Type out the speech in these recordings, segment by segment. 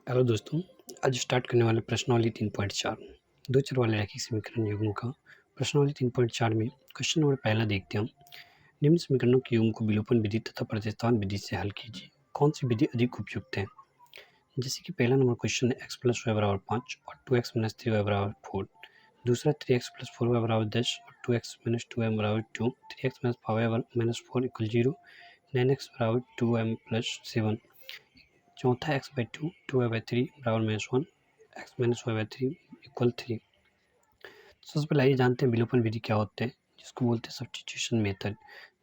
Hello दोस्तों, आज start करने वाले प्रश्नावली 3.4 दो चर वाले रैखिक समीकरण युग्म का प्रश्नावली 3.4 में क्वेश्चन नंबर पहला देखते हैं हम। निम्न समीकरणों के युग्म को विलोपन विधि तथा प्रतिस्थापन विधि से हल कीजिए। कौन सी विधि अधिक उपयुक्त है? जैसे कि पहला नंबर क्वेश्चन है x प्लस वाई बराबर 5 और 2x माइनस 3y बराबर 4। दूसरा 3x प्लस 4y बराबर 10 और 2x माइनस 2y बराबर 2, 3x minus 5y minus 4 equal 0, 9x बराबर 2m प्लस 7। चौथा x by two, two y by three बराबर minus one, x minus Y by three equal 3। सबसे पहले आइए जानते हैं विलोपन विधि क्या होते हैं, जिसको बोलते हैं सब्स्टिट्यूशन मेथड।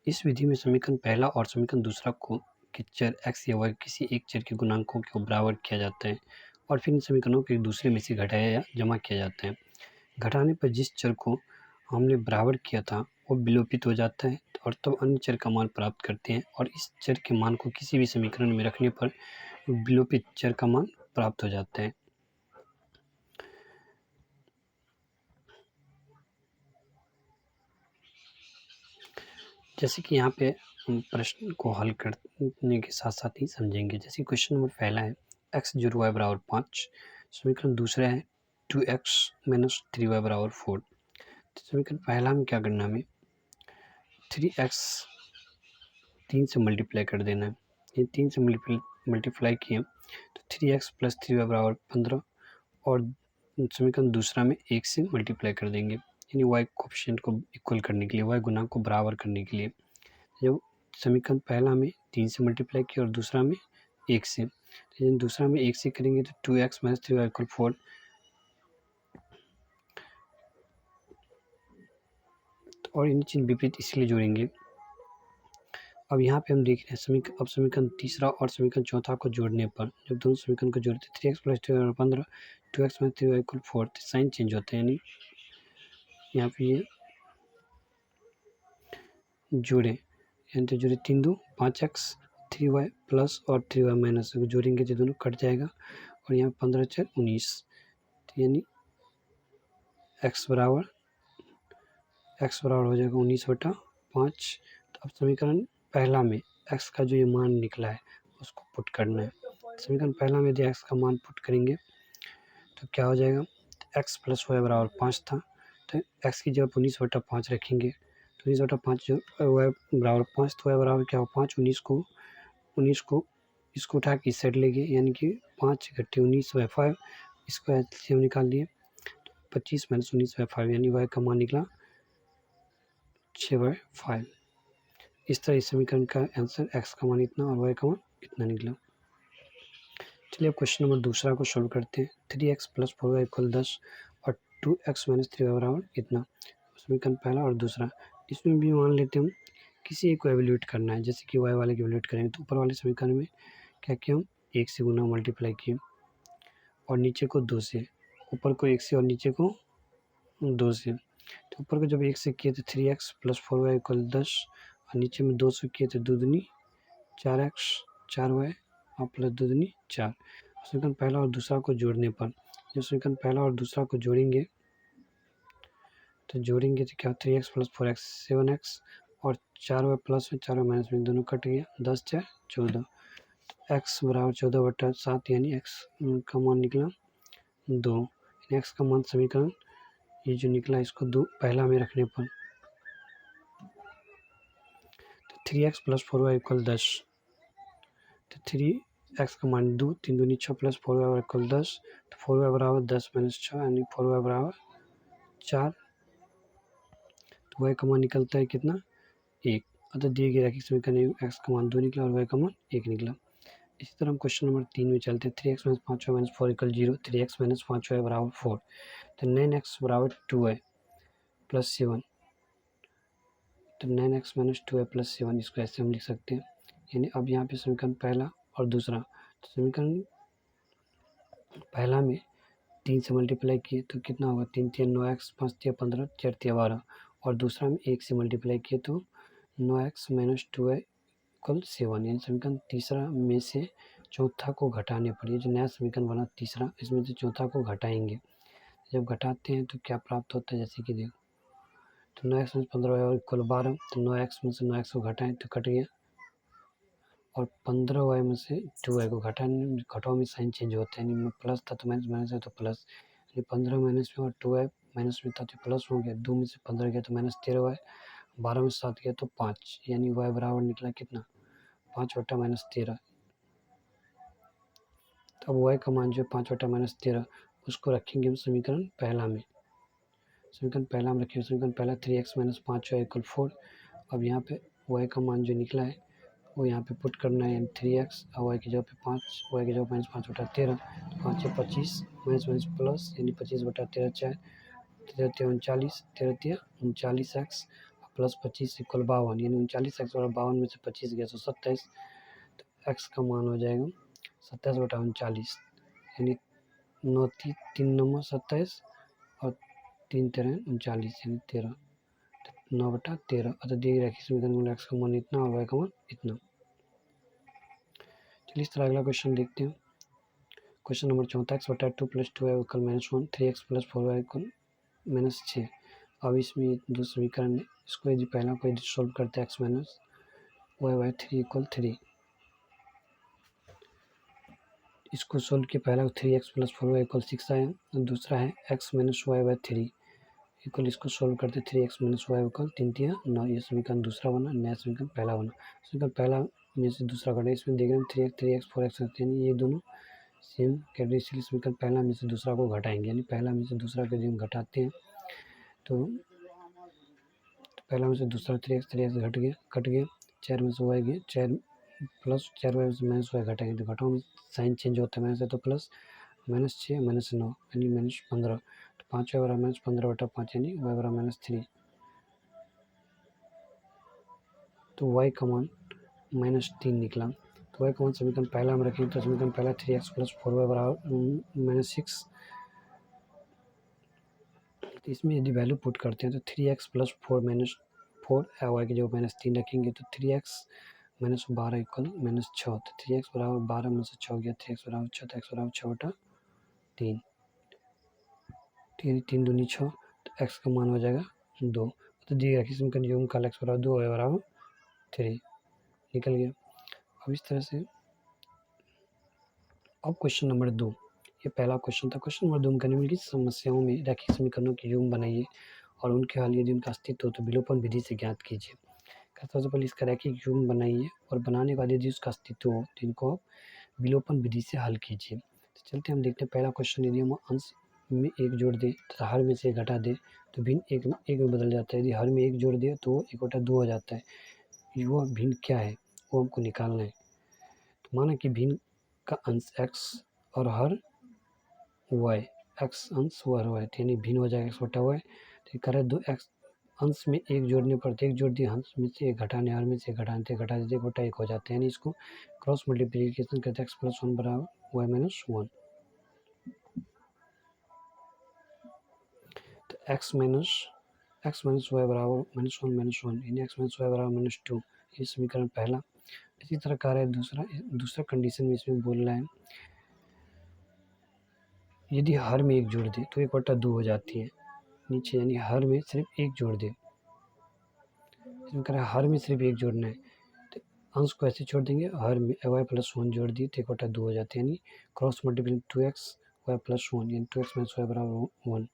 इस विधि में समीकरण पहला और समीकरण दूसरा को के चर एक्स या वाई किसी एक चर के गुणांकों को बराबर किया जाता है और फिर इन समीकरणों को एक दूसरे में से घटाया या जमा किया जाता है। घटाने पर जिस चर को हमने बराबर किया था वो विलोपित हो जाता है और तब अन्य चर का मान प्राप्त करते हैं और इस चर के मान को किसी भी समीकरण में रखने पर विलोपित चर का मान प्राप्त हो जाता है। जैसे कि यहाँ पे हम प्रश्न को हल करने के साथ साथ ही समझेंगे। जैसे क्वेश्चन नंबर पहला है एक्स जीरो वाई बराबर 5, समीकरण दूसरा है 2x माइनस 3y बराबर 4। तो समीकरण पहला में क्या करना है, हमें 3x 3 से मल्टीप्लाई कर देना है। ये 3 से मल्टीप्लाई किए तो 3x प्लस 3y बराबर 15 और समीकरण दूसरा में 1 से मल्टीप्लाई कर देंगे, यानी y कोफिशिएंट को इक्वल करने के लिए, y गुणांक को बराबर करने के लिए। जब समीकरण पहला में 3 से मल्टीप्लाई किया और दूसरा में 1 से, तो दूसरा में 1 से करेंगे तो 2x माइनस 3y इक्वल 4। और इन चीज विपरीत इसलिए जोड़ेंगे। अब यहाँ पे हम देख रहे हैं अब समीकरण तीसरा और समीकरण चौथा को जोड़ने पर, जब दोनों समीकरण को जोड़ते 3x plus 2y 15, 2x minus 3y equal 4, sign change होते हैं, यानी यहाँ पे ये जोड़े, यानी तो जोड़े 3 2 5x 3y प्लस और 3y माइनस जोड़ेंगे तो दोनों कट जाएगा और यहाँ 15 4 19, तो यानी x बराबर हो जाएगा 19/5। तो अब समीकरण पहला में x का जो ये मान निकला है उसको पुट करना है। समीकरण पहला में यदि x का मान पुट करेंगे तो क्या हो जाएगा, x प्लस वाई बराबर 5 था, तो x की जगह 19/5 रखेंगे तो 19/5 जो वाई बराबर 5, तो वाई बराबर क्या हो 5, 19 को इसको उठा के इस साइड ले गए, यानी कि 5 घट्टे 19/5, इसको ऐसे हम निकाल लिए 25 माइनस 19/5, यानी y का मान निकला 6/5। इस तरह इस समीकरण का आंसर x का मान इतना और y का मान इतना निकला। चलिए अब क्वेश्चन नंबर दूसरा को सोल्व करते हैं। 3x प्लस 4y इक्वल 10 और 2x माइनस 3y बराबर इतना। समीकरण पहला और दूसरा, इसमें भी मान लेते हैं हम किसी एक को एवेल्यूएट करना है। जैसे कि y वाले को एवेल्यूएट करेंगे तो ऊपर वाले समीकरण में क्या किया, हम 1 से गुना मल्टीप्लाई किए और नीचे को 2 से, ऊपर को 1 से और नीचे को 2 से। तो ऊपर को जब 1 से किए तो 3x प्लस 4y इक्वल 10 और नीचे में 2 से किए तो 2 दूनी 4x 4y और प्लस 2 दूनी 4। समीकरण पहला और दूसरा को जोड़ने पर, जब समीकरण पहला और दूसरा को जोड़ेंगे तो क्या 3x प्लस 4x 7x और 4y प्लस में 4y माइनस में दोनों कट गया, 10 4 14, x बराबर 14/7, यानी x का मान निकला 2। x का मान समीकरण ये जो निकला इसको दो पहला में रखने पर, तो 3x प्लस 4y इक्वल 10, तो 3x का मान 2, 3 दूनी 6 प्लस 4y इक्वल 10, तो 4y बराबर 10 माइनस 6, यानी 4y बराबर 4। तो y का मान निकलता है कितना, 1। अतः दिए गए रैखिक समीकरण x का मान 2 निकला और y का मान 1 निकला। इसी तरह हम क्वेश्चन नंबर 3 में चलते हैं। 3x minus 5y minus 4 equal 0, 3x minus 5y बराबर 4, तो 9x बराबर 2y प्लस 7, तो 9x माइनस 2y प्लस 7, इसको ऐसे हम लिख सकते हैं। यानी अब यहाँ पे समीकरण पहला और दूसरा, तो समीकरण पहला में 3 से मल्टीप्लाई किए तो कितना होगा, 3 3 9x 5 3 15 4 3 12, और दूसरा में 1 से मल्टीप्लाई किए तो 9x माइनस 2y इक्वल 7। यानी समीकरण तीसरा में से चौथा को घटाने पर, ये जो नया समीकरण बना तीसरा, इसमें से चौथा को घटाएंगे। जब घटाते हैं तो क्या प्राप्त होता है, जैसे कि देखो, तो 9x में 15 इक्वल 12, तो 9x में से 9x को घटाएं तो कट गया और 15y में से 2y को घटाओ में साइन चेंज होता है, यानी प्लस था तो माइनस, माइनस है तो प्लस, यानी 15 माइनस में और 2y माइनस में था तो प्लस हो गया, 2 में से 15 गया तो माइनस 13y, 12 में 7 गया तो 5, यानी y बराबर निकला कितना 5 बटा माइनस 13। तो अब y का मान जो है 5 बटा माइनस 13 उसको रखेंगे हम समीकरण पहला में, रखेंगे समीकरण पहला 3x माइनस 5y इक्वल 4। अब यहाँ पे y का मान जो निकला है वो यहाँ पे पुट करना है, यानी 3x और y की जगह पे 5, y की जगह माइनस 5 बटा 13, तो 5 से 25 माइनस माइनस प्लस, यानी 25 बटा 13 4, 13 39, 13 39x प्लस 25 इक्वल 52, यानी 39x और 52 में से 25 गया तो 27, तो x का मान हो जाएगा 27 बटा 39, यानी 9 3 नंबर 27 और 3 13 39, यानी 13, 9 बटा 13। अतः दिए गए समीकरण में x का मान इतना और y का मान इतना। चलिए इस तरह अगला क्वेश्चन देखते हैं। क्वेश्चन नंबर 14, एक्स बटा 2 plus 2y equal minus 1, 3x plus 4y equal minus 6। अब इसमें दो समीकरण है, इसको यदि पहला को यदि सोल्व करते हैं x minus Y by 3 equal 3, इसको सोल्व किया, पहला 3x प्लस 4y इक्वल 6 आया, दूसरा है X minus Y by 3 equal, इसको सोल्व करते 3x माइनस वाई इक्वल 3 3 9, ये समीकरण दूसरा बना, नया समीकरण पहला बना। समीकरण पहला में से दूसरा कटा, इसमें देख रहे हैं 3x 4x, यानी ये दोनों सेम कैटेगरी, इसलिए समीकरण पहला में से दूसरा को घटाएंगे, यानी पहला में से दूसरा को यदि हम घटाते हैं तो पहला में से दूसरा 3x कट गया, 4 में से y गया, 4 प्लस 4 y से माइनस y घटाएंगे तो घटाओ में साइन चेंज होता है, माइनस है तो प्लस, माइनस 6 माइनस 9 यानी माइनस 15, तो 5 y बराबर माइनस 15 बटा 5, यानी y बराबर माइनस 3, तो y का मान माइनस 3 निकला। तो y का मान समीकरण पहला में रखेंगे तो समीकरण पहला 3x प्लस 4y बराबर माइनस 6, तो इसमें यदि वैल्यू पुट करते हैं तो 3x प्लस 4 माइनस 4 y की जगह माइनस 3 रखेंगे तो 3x माइनस 12 इक्वल माइनस 6, तो 3x बराबर 12 में से 6 गया, 3x बराबर 6, तो x बराबर 6 बटा 3, 3 दूनी 6, तो x का मान हो जाएगा 2। तो दिए गए समीकरण योग का x बराबर 2 y बराबर 3 निकल गया। अब इस तरह से अब क्वेश्चन नंबर 2, ये पहला क्वेश्चन था। क्वेश्चन नंबर 2 में निम्नलिखित समस्याओं में रैखिक समीकरणों के योग बनाइए और उनके हल यदि उनका अस्तित्व हो तो विलोपन विधि से ज्ञात कीजिए। सबसे पहले इसका रैखिक योग बनाइए और बनाने के बाद यदि उसका अस्तित्व हो तो इनको आप विलोपन विधि से हल कीजिए। तो चलते हम देखते हैं पहला क्वेश्चन, यदि हम अंश में एक जोड़ दे तथा हर में से एक घटा दे तो भिन्न एक में बदल जाता है, यदि हर में एक जोड़ दे तो 1 बटा 2 हो जाता है। वह भिन्न क्या है वो हमको निकालना है। तो माना कि भिन्न का अंश x और हर y, x अंश और y, यानी भिन्न हो जाएगा x बटा y। तो करे दो x अंश में एक जोड़ने पर एक जोड़ दिए, अंश में से एक घटाने, हर में से एक घटाने तो घटा दीजिए, 1 बटा 1 हो जाता है, यानी इसको क्रॉस मल्टीप्लिकेशन करते हैं, x प्लस 1 बराबर y माइनस 1, तो x माइनस वाई बराबर माइनस 1 यानी x माइनस वाई बराबर माइनस 2, ये समीकरण पहला। इसी तरह कार्य है दूसरा कंडीशन में इसमें बोल रहा है यदि हर में एक जोड़ दे तो 1 बटा 2 हो जाती है नीचे, यानी हर में सिर्फ एक जोड़ दे, इसमें कह रहा है हर में सिर्फ एक जोड़ना है, तो अंश को ऐसे छोड़ देंगे, हर में वाई प्लस 1 जोड़ दिए तो 1 बटा 2 हो जाते हैं, यानी cross multiplication 2x Y plus 1, यानी 2x माइनस वाई बराबर 1।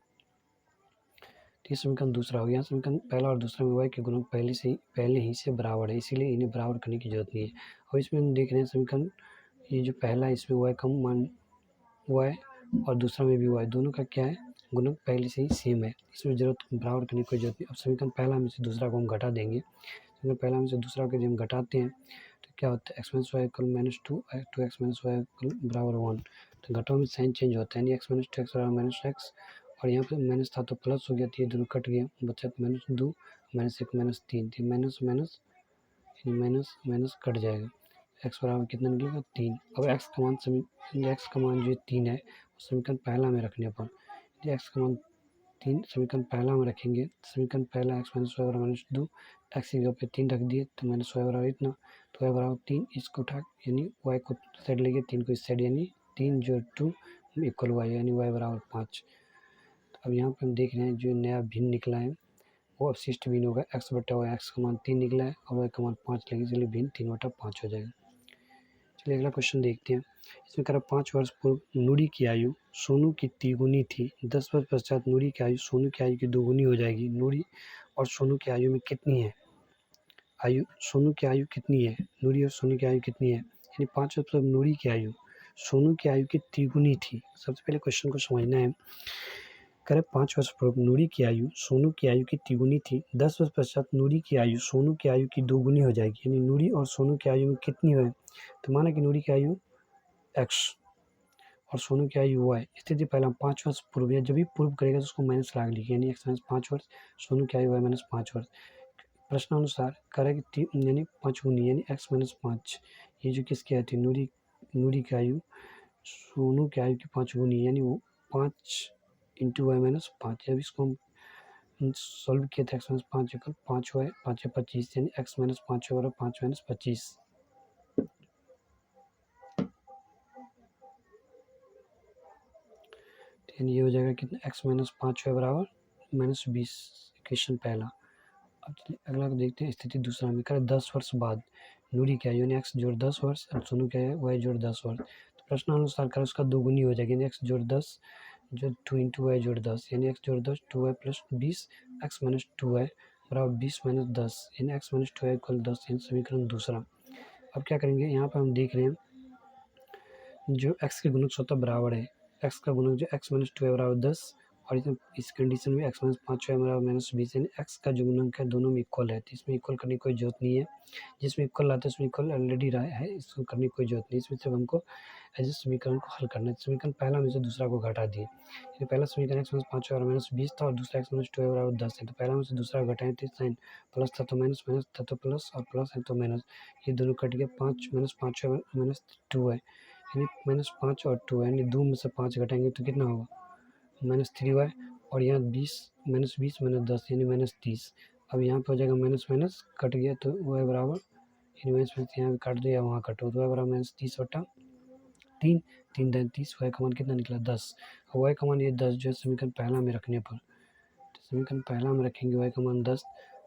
तो ये समीकरण दूसरा हो गया। समीकरण पहला और दूसरा में y के गुणक पहले ही से बराबर है, इसीलिए इन्हें बराबर करने की जरूरत नहीं है। और इसमें हम देख रहे हैं समीकरण ये जो पहला है इसमें y का मान y और दूसरा में भी y, दोनों का क्या है गुणक पहले से ही सेम है, इसमें जरूरत बराबर करने की कोई जरूरत नहीं। अब समीकरण पहला में से दूसरा को हम घटा देंगे, समीकरण पहला में से दूसरा को जब हम घटाते हैं तो क्या होता है X minus Y equal minus 2 X minus Y equal बराबर 1, तो घटाओ में साइन चेंज होता है, यानी एक्स माइनस 2 एक्स बराबर माइनस एक्स, और यहाँ पे माइनस था तो प्लस हो गया, तो ये दोनों कट गया, बचा माइनस 2 माइनस 1 माइनस 3, तो minus minus minus minus cut जाएगा, एक्स बराबर कितना निकलेगा 3। अब एक्स का मान जो 3 है समीकरण पहला में रखने पर, यदि एक्स का मान 3 समीकरण पहला में रखेंगे, समीकरण पहला एक्स माइनस वाई बराबर माइनस 2, एक्स की जगह पे 3 रख दिए तो माइनस वाई बराबर इतना, तो वाई बराबर 3, इसको उठा यानी वाई को साइड लेके 3 को इस साइड, यानी 3 जो 2 इक्वल वाई, यानी वाई बराबर 5। तो अब यहाँ पर हम देख रहे हैं जो नया भिन्न निकला है वो अवशिष्ट भिन्न होगा, एक्स बटा वाई, एक्स का मान 3 निकला है और वाई का मान 5 लगे, इसलिए भिन्न 3 बटा 5 हो जाएगा। चलिए अगला क्वेश्चन देखते हैं। इसमें कह रहा 5 वर्ष पूर्व नूरी की आयु सोनू की तिगुनी थी। 10 वर्ष पश्चात नूरी की आयु सोनू की आयु की दोगुनी हो जाएगी। नूरी और सोनू की आयु में कितनी है? सोनू की आयु कितनी है? नूरी और सोनू की आयु कितनी है? यानी 5 वर्ष पूर्व नूरी की आयु सोनू की आयु की तिगुनी थी। सबसे पहले क्वेश्चन को समझना है। कह रहे 5 वर्ष पूर्व नूरी की आयु सोनू की आयु की तिगुनी थी। 10 वर्ष पश्चात नूरी की आयु सोनू की आयु की दोगुनी हो जाएगी। यानी नूरी और सोनू की आयु में कितनी है? तो माना कि नूरी की आयु x और सोनू की आयु y। स्थिति पहला 5 वर्ष पूर्व, या जब भी पूर्व करेगा तो उसको माइनस लगा लीजिए, यानी x माइनस 5 वर्ष, सोनू की आयु y माइनस 5 वर्ष। प्रश्नानुसार करें यानी 5 गुनी यानी x माइनस 5, ये जो किसकी आती है? नूरी की आयु सोनू की आयु की 5 गुनी, यानी वो 5 इंटू वाई माइनस 5। जब इसको हम सॉल्व किया था, x माइनस 5 इक्वल 5 वाई 5 25, यानी x माइनस 5 बराबर 5 माइनस 25। यानी ये हो जाएगा कितना? x माइनस 5 वाई बराबर माइनस 20, इक्वेशन पहला। अब चलिए अगला देखते हैं। स्थिति दूसरा में करें 10 वर्ष बाद नूरी की आयु यानी x जोड़ 10 वर्ष और सोनू की आयु y जोड़ 10 वर्ष। तो प्रश्नानुसार करें उसका दोगुनी हो जाएगी, यानी x जोड़ 10 जो 2 इंटू वाई जोड़ 10, यानी x जोड़ 10 2y plus 20 x minus 2y बराबर 20 माइनस 10, यानी x माइनस 2y इक्वल 10। यानी समीकरण दूसरा। अब क्या करेंगे? यहाँ पर हम देख रहे हैं जो x के गुणक स्वतः बराबर है, x का गुणक जो x माइनस 2y बराबर 10 और इस कंडीशन में x माइनस 5 y बराबर माइनस 20, यानी x का जो गुणक है दोनों में इक्वल है। तो इसमें इक्वल करने की कोई जरूरत नहीं है। जिसमें इक्वल आता है उसमें इक्वल ऑलरेडी रहा है, इसको करने की कोई जरूरत नहीं। इसमें सिर्फ हमको ऐसे समीकरण को हल करना है। समीकरण पहला में से दूसरा को घटा दिए। ये पहला समीकरण x माइनस 5 y माइनस 20 था और दूसरा x माइनस 2y बराबर 10 है। तो पहला में से दूसरा घटाएं तो साइन प्लस था तो माइनस, माइनस था तो प्लस और प्लस है तो माइनस, ये दोनों कट गया। 5 माइनस 5 y माइनस 2 है, यानी माइनस 5 और 2 है, यानी 2 में से 5 घटाएंगे तो कितना होगा? Minus 3y। और यहाँ 20 माइनस 20 माइनस 10 यानी माइनस 30। अब यहाँ पर हो जाएगा माइनस माइनस कट गया तो y बराबर, यानी माइनस माइनस यहाँ काट दो या वहाँ काटो तो y बराबर माइनस 30 बटा 3, 3 दाएं 30, y का मान कितना निकला? 10। और y का मान ये 10 जो है समीकरण पहला में रखने पर, तो समीकरण पहला में रखेंगे y का मान 10।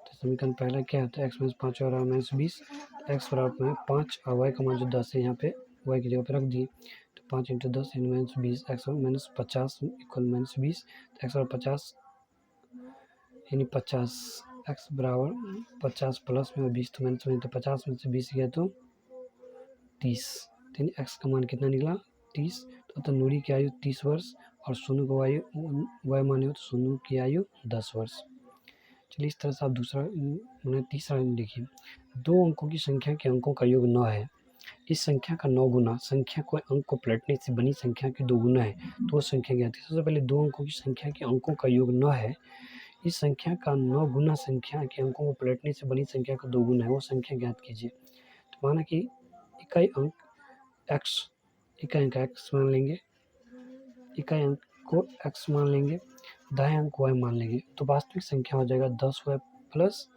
तो समीकरण पहला क्या होता है? x माइनस 5 बराबर माइनस 20, x बराबर 5 और y का मान जो 10 है यहाँ पे y की जगह पे रख दिए। तो 5 इंटू 10 यानी minus 20, x minus 50 equal minus 20, तो x बराबर 50 यानी 50, x बराबर 50 प्लस में 20 तो माइनस में, तो 50 में से 20 गया तो 30, यानी x का मान कितना निकला? 30। तो नूरी की आयु 30 वर्ष और सोनू को y माने हो तो सोनू की आयु 10 वर्ष। चलिए इस तरह से आप दूसरा मैंने तीसरा देखिए। 2 अंकों की संख्या के अंकों का योग 9 है। इस संख्या का 9 गुना संख्या को अंक को पलटने से बनी संख्या के 2 गुना है, तो वो संख्या क्या थी? सबसे पहले 2 अंकों की संख्या के अंकों का योग 9 है। इस संख्या का 9 गुना संख्या के अंकों को पलटने से बनी संख्या का 2 गुना है, वो संख्या ज्ञात कीजिए। तो माना कि इकाई अंक x, इकाई अंक x मान लेंगे, इकाई अंक को x मान लेंगे, दाएं अंक y मान लेंगे, तो वास्तविक संख्या हो जाएगा 10y प्लस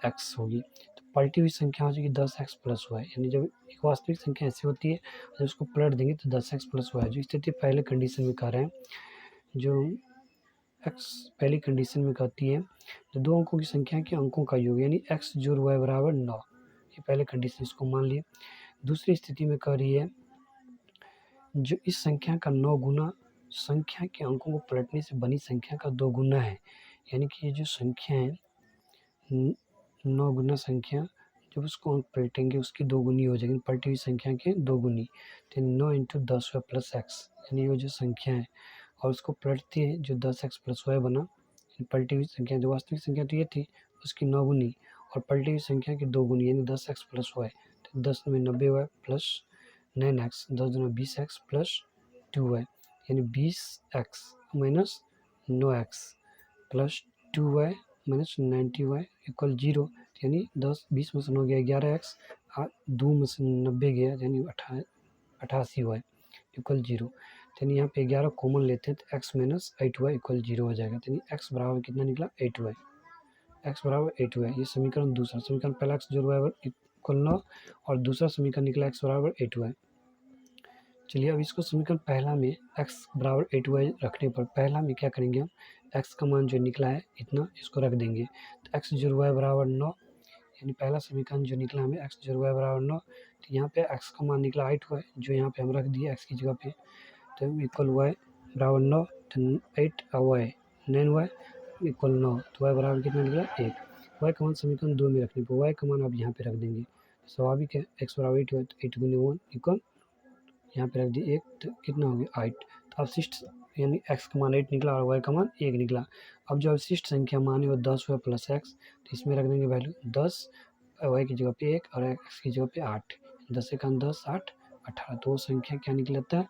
x होगी। तो पलटी हुई संख्या हो जाएगी 10x प्लस y, यानी जब एक वास्तविक संख्या ऐसी होती है जब उसको पलट देंगे तो 10x प्लस y। जो स्थिति पहले कंडीशन में कह रहे हैं, जो x पहली कंडीशन में कहती है तो 2 अंकों की संख्या के अंकों का योग यानी x जोड़ y बराबर 9, ये पहले कंडीशन, इसको मान लिए। दूसरी स्थिति में कह रही है जो इस संख्या का 9 गुना संख्या के अंकों को पलटने से बनी संख्या का 2 गुना है, यानी कि ये जो संख्या है 9 गुना संख्या जब उसको अंक पलटेंगे उसकी 2 गुनी हो जाएगी, पलटी हुई संख्या के 2 गुनी। तो 9 इंटू 10 वाई प्लस एक्स, यानी वो जो संख्या है और उसको पलटते हैं जो 10x प्लस वाई बना, पलटी हुई संख्या जो वास्तविक संख्या तो ये थी उसकी 9 गुनी और पलटी हुई संख्या की 2 गुनी यानी 10x प्लस वाई। तो 10 में 90y प्लस 9x, 10 दूना 20x प्लस 2y, यानी 20x minus 9x plus 2y minus 90y equal 0, यानी 10 20 में से 9 गया 11x, 2 में से 90 गया यानी 88y इक्वल 0। यानी यहाँ पे 11 कॉमन लेते हैं तो x माइनस 8y इक्वल 0 हो जाएगा। यानी x बराबर कितना निकला? 8y, x बराबर 8y। ये समीकरण दूसरा, समीकरण पहला x जोड़ y इक्वल 9 और दूसरा समीकरण निकला x बराबर 8y। चलिए अब इसको समीकरण पहला में x बराबर 8y रखने पर पहला में क्या करेंगे हम, x का मान जो निकला है इतना इसको रख देंगे। तो x जोड़ y बराबर 9 यानी पहला समीकरण जो निकला हमें एक्स जोड़ वाई बराबर 9, तो यहाँ पे एक्स का मान निकला 8 हुआ है, जो यहाँ पे हम रख दिए एक्स की जगह पे, तो इक्वल वाई बराबर 9, तो 8 वाई 9 वाई इक्वल 9, तो वाई बराबर कितना निकला 1। वाई का मान समीकरण 2 में रखने पर वाई का मान आप यहाँ पे रख देंगे, स्वाभाविक है एक्स बराबर 8 हुआ तो 8 गुनी 1 इक्वल यहाँ पे रख दिए 1, तो कितना हो गया 8। तो अवशिष्ट यानी एक्स का मान 8 निकला और वाई का मान 1 निकला। अब जो अवशिष्ट संख्या मान है वो 10 हुआ प्लस एक्स, तो इसमें रख देंगे वैल्यू 10, वाई की जगह पे 1 और एक्स की जगह पे 8, 10 से 10 8 18, तो वो संख्या क्या निकलता है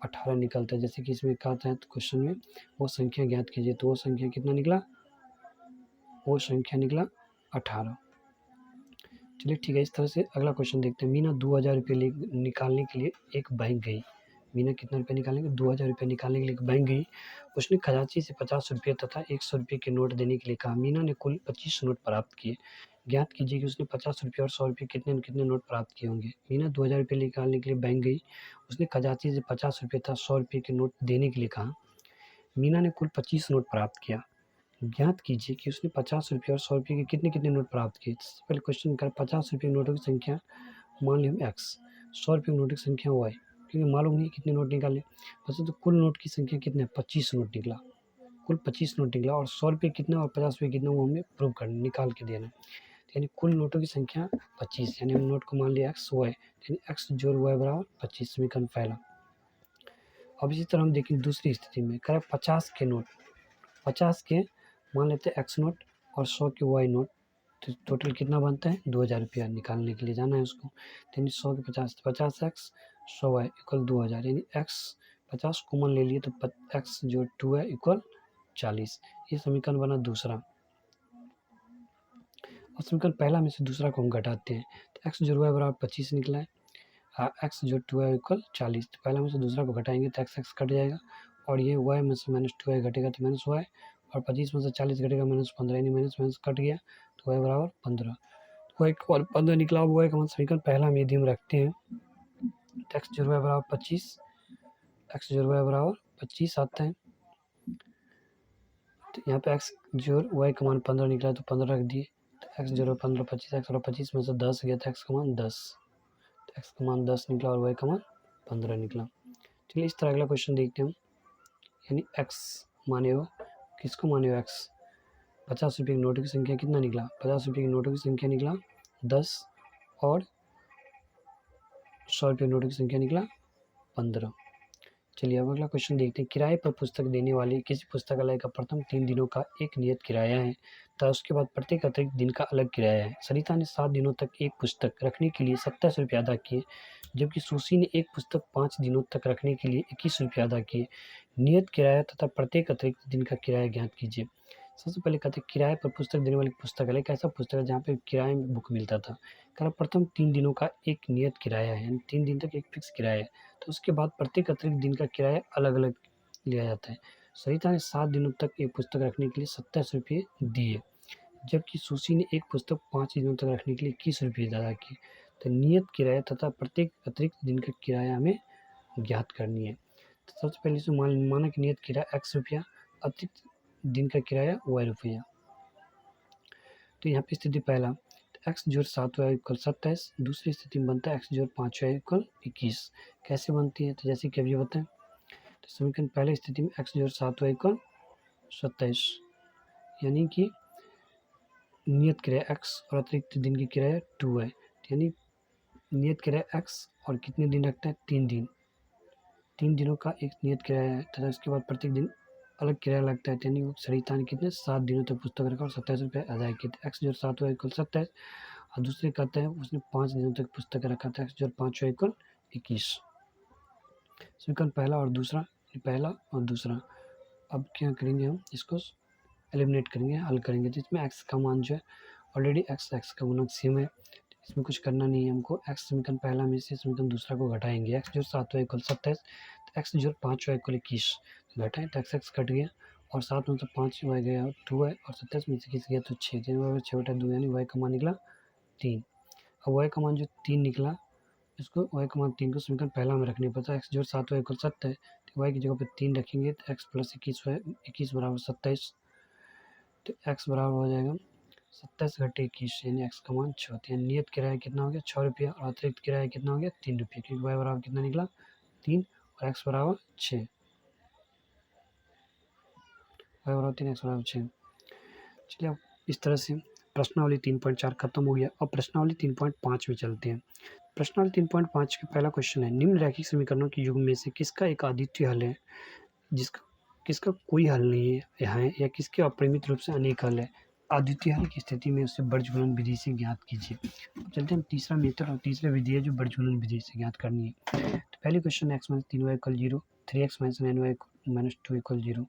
18 निकलता है। जैसे कि इसमें कहा था क्वेश्चन में वो संख्या ज्ञात कीजिए, तो वो संख्या कितना निकला, वो संख्या निकला 18। चलिए ठीक है, इस तरह से अगला क्वेश्चन देखते हैं। मीना 2000 रुपये निकालने के लिए एक बैंक गई। मीना कितना रुपये निकालने के 2000 रुपये निकालने के लिए एक बैंक गई। उसने खजांची से 50 रुपये तथा 100 रुपये के नोट देने के लिए कहा। मीना ने कुल 25 नोट प्राप्त किए। ज्ञात कीजिए कि उसने 50 रुपये और 100 रुपये कितने कितने नोट प्राप्त किए होंगे। मीना 2000 रुपये निकालने के लिए बैंक गई। उसने खजांची से 50 रुपये तथा 100 रुपये के नोट देने के लिए कहा। मीना ने कुल 25 नोट प्राप्त किया। ज्ञात कीजिए कि उसने 50 रुपये और 100 रुपये के कितने कितने नोट प्राप्त किए। सबसे पहले क्वेश्चन कर 50 रुपये नोटों की संख्या मान ली हम एक्स, 100 रुपये नोटों की संख्या वाई, क्योंकि मालूम नहीं कितने नोट निकाले। बस तो कुल नोट की संख्या कितने 25 नोट निकला, कुल 25 नोट निकला, और 100 रुपये कितना और 50 रुपये कितना वो हमें प्रूव करना निकाल के देना। यानी कुल नोटों की संख्या 25, यानी हम नोट को मान लिया एक्स वाई, यानी एक्स जोड़ वाई बराबर 25, समीकरण पहला। अब इसी तरह हम देखें दूसरी स्थिति में, करें 50 के नोट, 50 के मान लेते हैं एक्स नोट और 100 के वाई नोट, तो टोटल कितना बनता है 2000 रुपया निकालने के लिए जाना है उसको। तो यानी 100 के 50, 50 एक्स 100 वाई इक्वल 2000, यानी एक्स 50 कॉमन ले लिए तो एक्स जो 2 है इक्वल 40। ये समीकरण बना दूसरा। और समीकरण पहला में से दूसरा को हम घटाते हैं, तो एक्स जो वाई बराबर 25 निकला है, एक्स जो 2 है इक्वल 40। तो पहला में से दूसरा को घटाएंगे तो एक्स एक्स कट जाएगा, और ये वाई में से माइनस 2 वाई घटेगा तो माइनस वाई, और 25 में से 40 घटेगा माइनस 15, यानी माइनस माइनस कट गया तो वाई बराबर 15। वाई और 15 निकला। अब वाई का मान समीकरण पहला में यदि हम रखते हैं तो एक्स जो वाई बराबर 25, एक्स जो वाई बराबर 25 आता है, तो यहाँ पे एक्स जो वाई का मान 15 निकला तो 15 रख दिए, तो एक्स जो 15 25, एक्स और 25 में से 10 गया तो एक्स का मान 10, तो एक्स का मान 10 निकला और वाई का मान 15 निकला। चलिए इस तरह अगला क्वेश्चन देखते हैं हम, यानी एक्स माने हो, किसको माने हो एक्स, 50 रुपये की नोटों की संख्या कितना निकला, 50 रुपये की नोटों की संख्या निकला 10, और 100 रुपये नोटों की संख्या निकला 15। चलिए अब अगला क्वेश्चन देखते हैं। किराए पर पुस्तक देने वाले किसी पुस्तकालय का प्रथम 3 दिनों का एक नियत किराया है तथा उसके बाद प्रत्येक अतिरिक्त दिन का अलग किराया है। सरिता ने 7 दिनों तक एक पुस्तक रखने के लिए 27 रुपये अदा किए, जबकि सुशी ने एक पुस्तक 5 दिनों तक रखने के लिए 21 रुपये अदा किए। नियत किराया तथा प्रत्येक अतिरिक्त दिन का किराया ज्ञात कीजिए। सबसे पहले कहते हैं किराए पर पुस्तक देने वाली पुस्तकालय एक ऐसा पुस्तक है जहाँ पे किराए में बुक मिलता था। कह प्रथम 3 दिनों का एक नियत किराया है, यानी 3 दिन तक एक फिक्स किराया है, तो उसके बाद प्रत्येक अतिरिक्त दिन का किराया अलग अलग लिया जाता है। सरिता ने 7 दिनों तक एक पुस्तक रखने के लिए 27 रुपये दिए, जबकि सुशी ने एक पुस्तक 5 दिनों तक रखने के लिए 21 रुपये अदा किए। तो नियत किराया तथा प्रत्येक अतिरिक्त दिन का किराया हमें ज्ञात करनी है। तो सबसे पहले से माना कि नियत किराया x रुपया, अतिरिक्त दिन का किराया y रुपया। तो यहाँ पे स्थिति पहला, तो एक्स जोड़ 7 वाई इक्वल 27। दूसरी स्थिति में बनता है एक्स जोड़ 5 वाई इक्वल 21। कैसे बनती है, तो जैसे कि अभी बताएं, तो समीकरण पहले स्थिति में एक्स जोड़ 7 वाई इक्वल 27, यानी कि नियत किराया x और अतिरिक्त दिन की किराया 2 है, यानी नियत किराया x और कितने दिन रखता है 3 दिन, 3 दिनों का एक नियत किराया है तथा उसके बाद प्रत्येक दिन अलग किराया लगता है। यानी वो सरिता ने कितने 7 दिनों तक पुस्तक रखा और 27 रुपये अदा किए थे। एक्स जोड़ 7 वाई इक्वल 27, और दूसरे कहते हैं उसने 5 दिनों तक पुस्तक रखा था, एक्स जोड़ 5 वाई इक्वल 21। समीकरण पहला और दूसरा, पहला और दूसरा। अब क्या करेंगे, हम इसको एलिमिनेट करेंगे, हल करेंगे। तो इसमें एक्स का मान जो है ऑलरेडी एक्स का गुणक सेम है, इसमें कुछ करना नहीं है हमको। एक्स समीकरण पहला में से समीकरण दूसरा को घटाएंगे। एक्स जोड़ 7 वाई इक्वल 27, तो एक्स जोड़ 5 वाई इक्वल 21 घटाएं तो एक्स कट गया, और 7 में से 5 वाई गया 2 है, और 27 में से किस गया तो 6, 6 बटा 2, यानी वाई का मान निकला 3। अब वाई का मान जो 3 निकला, इसको वाई का मान 3 को समीकरण पहला में रखने पड़ता है। एक्स जोड़ 7 वाई इक्वल 70, तो वाई की जगह पर 3 रखेंगे तो एक्स प्लस 21 वाई 21 बराबर 27, तो एक्स बराबर हो जाएगा 27 घटे 21 यानी x का मान 6 होते हैं। नियत किराया कितना हो गया 6 रुपया और अतिरिक्त किराया कितना हो गया 3 रुपये, क्योंकि y बराबर कितना निकला 3 और x बराबर 6, y बराबर 3 x बराबर 6। चलिए अब इस तरह से प्रश्नावली 3.4 खत्म हो गया। अब प्रश्नावली 3.5 में चलते हैं। प्रश्नावली 3.5 का पहला क्वेश्चन है, निम्न रैखिक समीकरणों के युग्म में से किसका एक अद्वितीय हल है, जिसका किसका कोई हल नहीं है या किसके अपरिमित रूप से अनेक हल है। अद्वितीय हल की स्थिति में उसे बर्जगुणन विधि से ज्ञात कीजिए। अब चलते हैं तीसरा मेथड और तीसरी विधि है जो बर्जगुणन विधि से ज्ञात करनी है। तो पहले क्वेश्चन है x-3y = 0, 3x - ny - 2 = 0।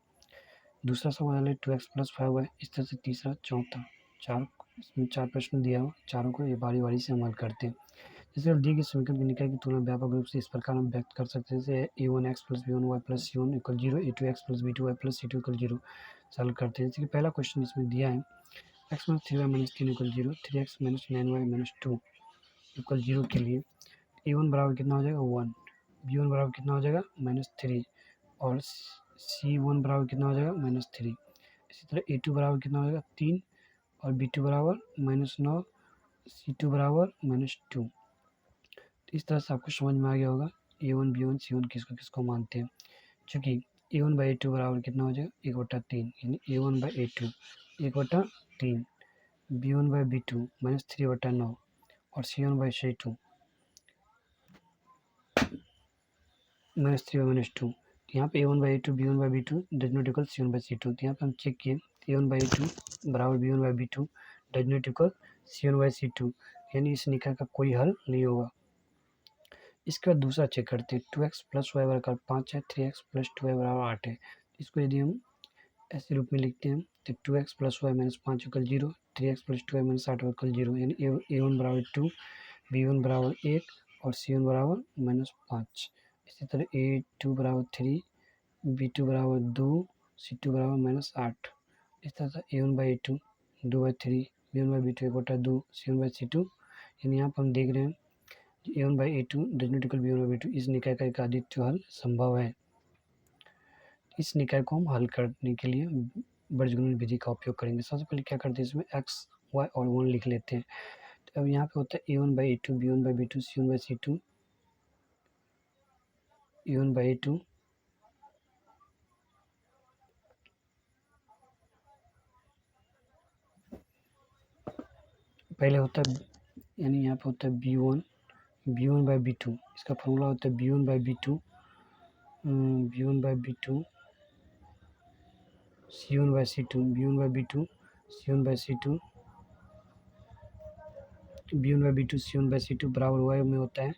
दूसरा सवाल है 2x + 5y। इस तरह से तीसरा चौथा इसमें 4 प्रश्न दिया हुआ, चारों को ये बारी बारी से हल करते हैं। जैसे अब दिए गए समीकरण के निकाय की तुलना व्यापक रूप से इस प्रकार हम व्यक्त कर सकते हैं, जैसे a1x + b1y + c1 = 0, a2x + b2y + c2 = 0 solve करते हैं। जैसे कि पहला क्वेश्चन इसमें दिया है x - 3y - 3 = 0, 3x - 9y - 2 = 0 के लिए a1 बराबर कितना हो जाएगा 1, b1 बराबर कितना हो जाएगा -3 और c1 बराबर कितना हो जाएगा -3। इसी तरह a2 बराबर कितना हो जाएगा 3 और b2 बराबर -9, c2 बराबर -2। इस तरह से आपको समझ में आ गया होगा a1 b1 c1 किसको किसको मानते हैं। चूँकि a1/a2 बराबर कितना हो जाएगा 1/3, यानी a1/a2 1/3, b1/b2 -3/9 और c1/c2 -3/2। यहाँ पे a1/a2 b1/b2 does not equal c1/c2। तो यहाँ पे हम चेक किए a1/a2 बराबर b1/b2 does not equal c1/c2, यानी इस निकाय का कोई हल नहीं होगा। इसके बाद दूसरा चेक करते हैं 2x + y = 5 है, 3x + 2y = 8 है। इसको यदि हम ऐसे रूप में लिखते हैं तो 2x + y - 5 = 0, 3x + 2y - 8 = 0, यानी a1 बराबर 2, b1 बराबर 1 और c1 बराबर -5। इसी तरह a2 बराबर 3, b2 बराबर 2, c2 बराबर -8। इस तरह से a1/a2 2/3, b1/b2 1/2, c1/c2, यानी यहाँ पर हम देख रहे हैं a1/a2 does not equal b1/b2। इस निकाय का एक अद्वितीय हल संभव है। इस निकाय को हम हल करने के लिए बर्जगुणन विधि का उपयोग करेंगे। सबसे पहले क्या करते हैं, इसमें x, y और 1 लिख लेते हैं। तो अब यहाँ पे होता है a1/a2 b1/b2 c1/c2, a1/a2 पहले होता है, यानी यहाँ पे होता है b1/b2। इसका फॉर्मूला होता है b1/b2 c1/c2, b1/b2 c1/c2, b1/b2 c1/c2 बराबर y में होता है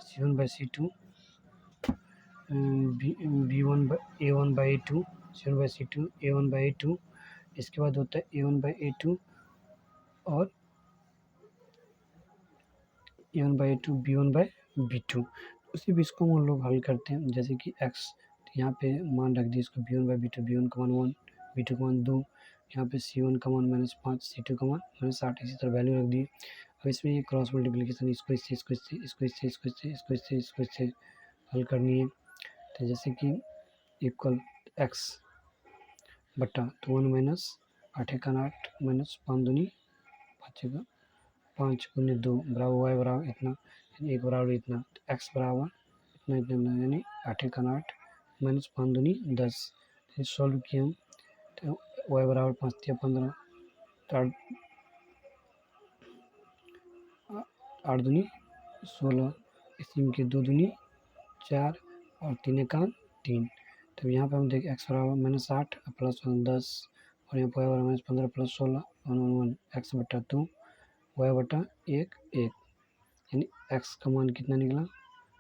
c1/c2 a1/a2 c1/c2 a1/a2। इसके बाद होता है a1/a2 और a1/a2 b1/b2। उसी भी इसको हम लोग हल करते हैं, जैसे कि x यहाँ पे मान रख दिए इसको b1/b2, b1 का मान 1, b2 का मान 2, यहाँ पे c1 का मान -5, c2 का मान -8, इसी तरह वैल्यू रख दिए। अब इसमें ये क्रॉस मल्टीप्लिकेशन इसको इससे इसको इससे इसको इससे इसको इससे इसको इससे इसको इससे हल करनी है। तो जैसे कि इक्वल x बटा तो 1 - 8 × 8 -5 दूनी 5 × 2 बराबर y बराबर इतना, यानी 1 बराबर इतना। तो x बराबर इतना इतना यानी 8 × 8 -5 दूनी 10। सॉल्व किए हम तो y बराबर 5 × 15, तो 8 दूनी 16, इसी में 2 दूनी 4 और 3 एकान 3। तो यहाँ पे हम देखें x बराबर -8 प्लस 10 और यहाँ पर y बराबर -15 प्लस 16 1 x बटा 2 y बटा 1 1, यानी x का मान कितना निकला,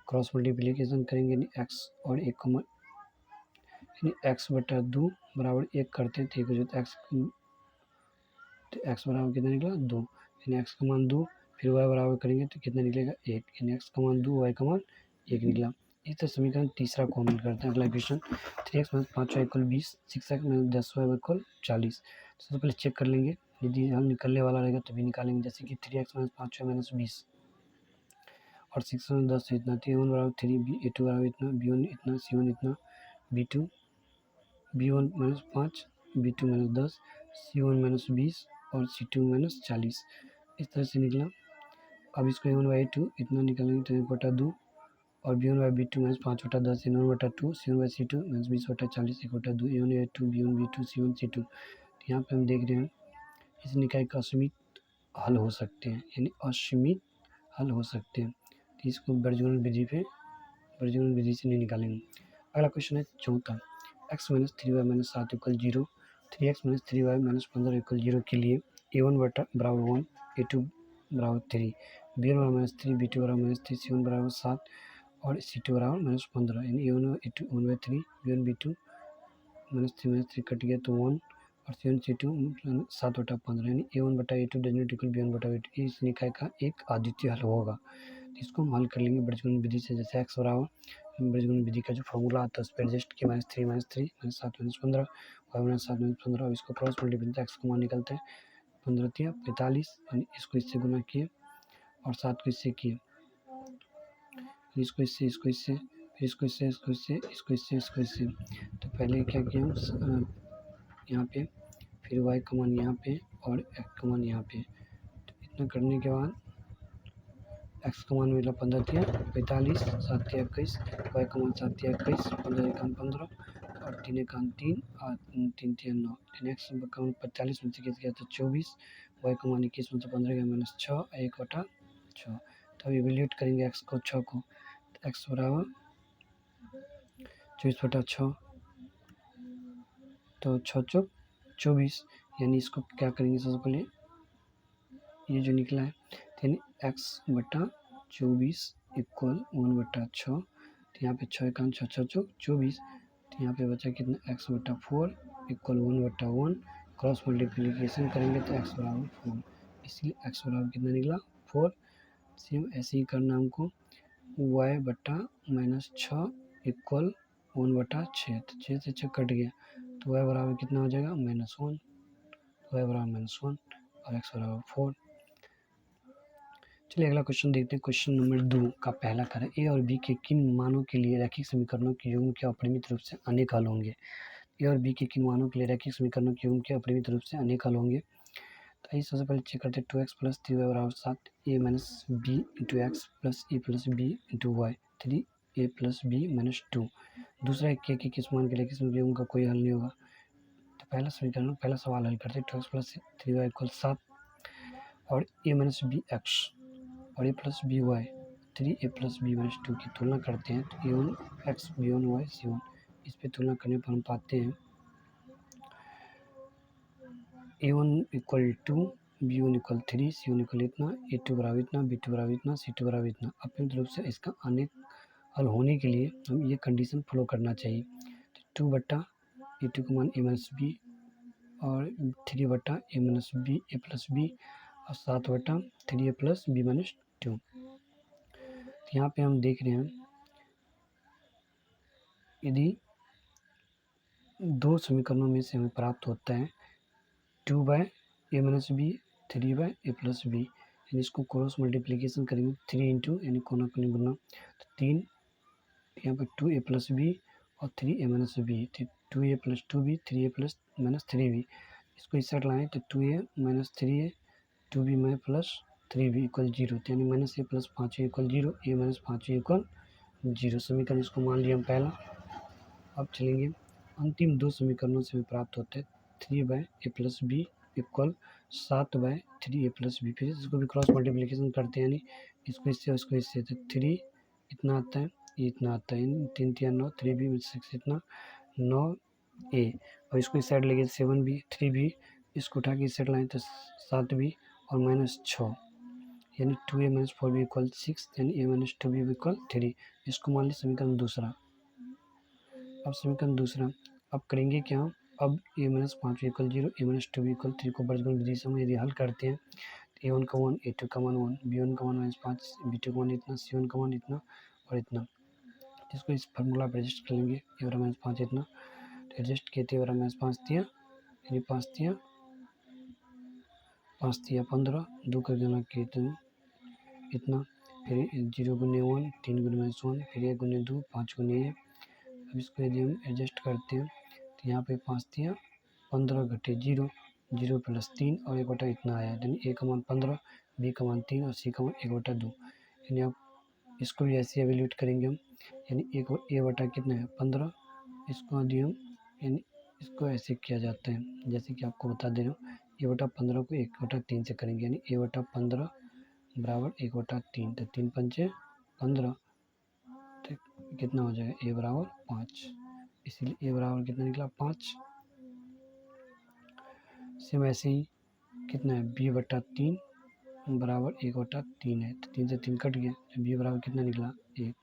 क्रॉस मल्टीप्लिकेशन करेंगे यानी x और 1 का मान, यानी x बटा 2 बराबर 1 करते हैं तो 1 हो जाता है x बराबर कितना निकला 2, यानी x का मान 2, फिर y बराबर करेंगे तो कितना निकलेगा 1, यानी x का मान 2 y का मान 1 निकला। इस तरह समीकरण तीसरा को हम करते हैं। अगला question 3x - 5y = 20, 6x - 10y = 40। सबसे पहले चेक कर लेंगे, यदि हम निकलने वाला रहेगा तभी निकालेंगे। जैसे कि 3x - 5y - 20 और 6 - 10 इतना, तो a1 बराबर 3, a2 बराबर इतना, b1 इतना, c1 इतना, b1 - 5, b2 - 10, c1 - 20 और C2 माइनस 40, इस तरह से निकला। अब इसको A1/A2 इतना निकालेंगे तो 1/2 और B1/B2 minus 5/10 A1/2 C1/C2 minus 20/40 1/2 A1/A2 B1/B2 C1/C2। तो यहाँ पे हम देख रहे हैं इस निकाय का असीमित हल हो सकते हैं, यानी असीमित हल हो सकते हैं। तो इसको बीजगणित विधि से नहीं निकालेंगे। अगला क्वेश्चन है चौथा, x minus 3y minus 7 equal 0, 3x minus 3y minus 15 equal 0 के लिए A1 बराबर 1, A2 बराबर 3, B1 माइनस 3, B2 बराबर माइनस 3, C1 बराबर 7 और C2 बराबर माइनस 15, यानी A1 A2 1/3 B1 B2 -3 cut गया तो 1 और C1 C2 7/15, यानी A1/A2 does not equal B1/B2। इस निकाय का एक अद्वितीय हल होगा। इसको हम हल कर लेंगे बीजगणित विधि से। जैसे x बराबर बीजगणित विधि का जो फॉर्मूला आता है उस पर एडजस्ट किया -3 -7 -15 y माइनस 7 -15 और इसको क्रॉस मल्टीप्लाई x का मान निकलता है 15 × 45, यानी इसको इससे गुना किए और 7 को इससे किए, इसको इससे फिर इसको इससे। तो पहले क्या किया हम यहाँ पे, फिर y का मान यहाँ पे और x का मान यहाँ पे। तो इतना करने के बाद x का मान मिला 15 × 45 7 × 21, y का मान 7 × 21 15 × 15 और 3 × 3 और 3 × 9। x का मान 45 में से किया तो 24, y का मान 21 में से 15 गया -6 1/6। तो इवेल्यूएट करेंगे x को 6 को, तो x बराबर 24/6, तो 6 × 24, यानी इसको क्या करेंगे सबसे पहले ये जो निकला है यानी x/24 इक्वल 1/6। तो यहाँ पे 6 × 6 = 24, तो यहाँ पे बचा कितना x/4 इक्वल 1/1। क्रॉस मल्टीप्लिकेशन करेंगे तो x बराबर 4, इसलिए x बराबर कितना निकला 4। सेम ऐसे ही करना हमको y/-6 इक्वल 1/6, तो 6 से 6 कट गया तो y बराबर कितना हो जाएगा -1, y बराबर -1 और x बराबर 4। चलिए अगला क्वेश्चन देखते हैं। क्वेश्चन नंबर 2 का पहला कार्य, ए और बी के किन मानों के लिए रैखिक समीकरणों के युग्म के अपरिमित रूप से अनेक हल होंगे। ए और बी के किन मानों के लिए रैखिक समीकरणों के युग्म के अपरिमित रूप से अनेक हल होंगे। तो आइए सबसे पहले चेक करते हैं 2x + 3y बराबर 7, a - b × x + a + b × y 3a + b - 2। दूसरा k के किस मान के लिए रैखिक युग्म का कोई हल नहीं होगा। तो पहला सवाल हल करते हैं। 2x + 3y = 7 और a - b x और a + by 3a + b - 2 की तुलना करते हैं। तो a1x b1y c1, इस पर तुलना करने पर हम पाते हैं a1 = 2, b1 = 3, c1 = इतना, a2 बराबर इतना, b2 बराबर इतना, c2 बराबर इतना। अपरिमित रूप से इसका अनेक हल होने के लिए हम ये कंडीशन फॉलो करना चाहिए। तो 2/a2 का मान a - b और 3/a - b a + b और 7/3a + b - 2। तो यहाँ पे हम देख रहे हैं यदि दो समीकरणों में से हमें प्राप्त होता है 2/a - b 3/a + b, यानी इसको क्रॉस मल्टीप्लिकेशन करेंगे 3 × यानी कोना कोनी गुना, तो 3 यहाँ पर 2a + b और 3a - b, 2a + 2b 3a + -3b। इसको इस साइड लाएँ तो 2a - 3a 2b + 3b = 0, यानी -a + 5a = 0, a - 5a = 0। समीकरण इसको मान लिया हम पहला। अब चलेंगे अंतिम दो समीकरणों से हमें प्राप्त होता है 3/a + b equal 7/3a + b। फिर इसको भी क्रॉस मल्टीप्लिकेशन करते हैं, यानी इसको इससे और इसको इससे, तो 3 इतना आता है, ये इतना आता है, यानी 3 × 9 3b में 6 इतना 9a। और इसको इस साइड लेंगे 7b 3b, इसको उठा के इस साइड लाएँ तो 7b और -6, यानी 2a - 4b = 6, यानी a - 2b = 3। इसको मान लीजिए समीकरण दूसरा। अब समीकरण दूसरा अब करेंगे क्या, अब a - 5b = 0, a - 2b = 3 को बीजगणित विधि से हम यदि हल करते हैं तो a1 का मान a2 का मान 1, b1 का मान -5, b2 का मान इतना, c1 का मान इतना और इतना। इसको इस फार्मूला पर एडजस्ट कर लेंगे, a बराबर -5 इतना, तो एडजस्ट किए थे बराबर -5 दिया, यानी 5 दिया 15, 2 का गुना किए तो इतना, फिर 0 × 1 3 × -1, फिर 1 × 2 5 × 1। अब इसको यदि हम एडजस्ट करते हैं तो यहाँ पे 5 दिया 15 घटे 0, 0 प्लस 3 और 1/, इतना आया, यानी ए का मान 15, बी का मान 3 और सी का मान 1/2, यानी आप इसको भी ऐसे एवेल्यूएट करेंगे हम, यानी ए बटा कितना है 15, इसको यदि हम यानी इसको ऐसे किया जाता है, जैसे कि आपको बता दे रहा हूँ, a/15 को 1/3 से करेंगे, यानी a/15 बराबर 1/3, तो 3 पंचे 15, तो कितना हो जाएगा a बराबर 5, इसीलिए a बराबर कितना निकला 5। सेम ऐसे ही कितना है b/3 बराबर 1/3 है, तो 3 से 3 कट गया, तो b बराबर कितना निकला 1,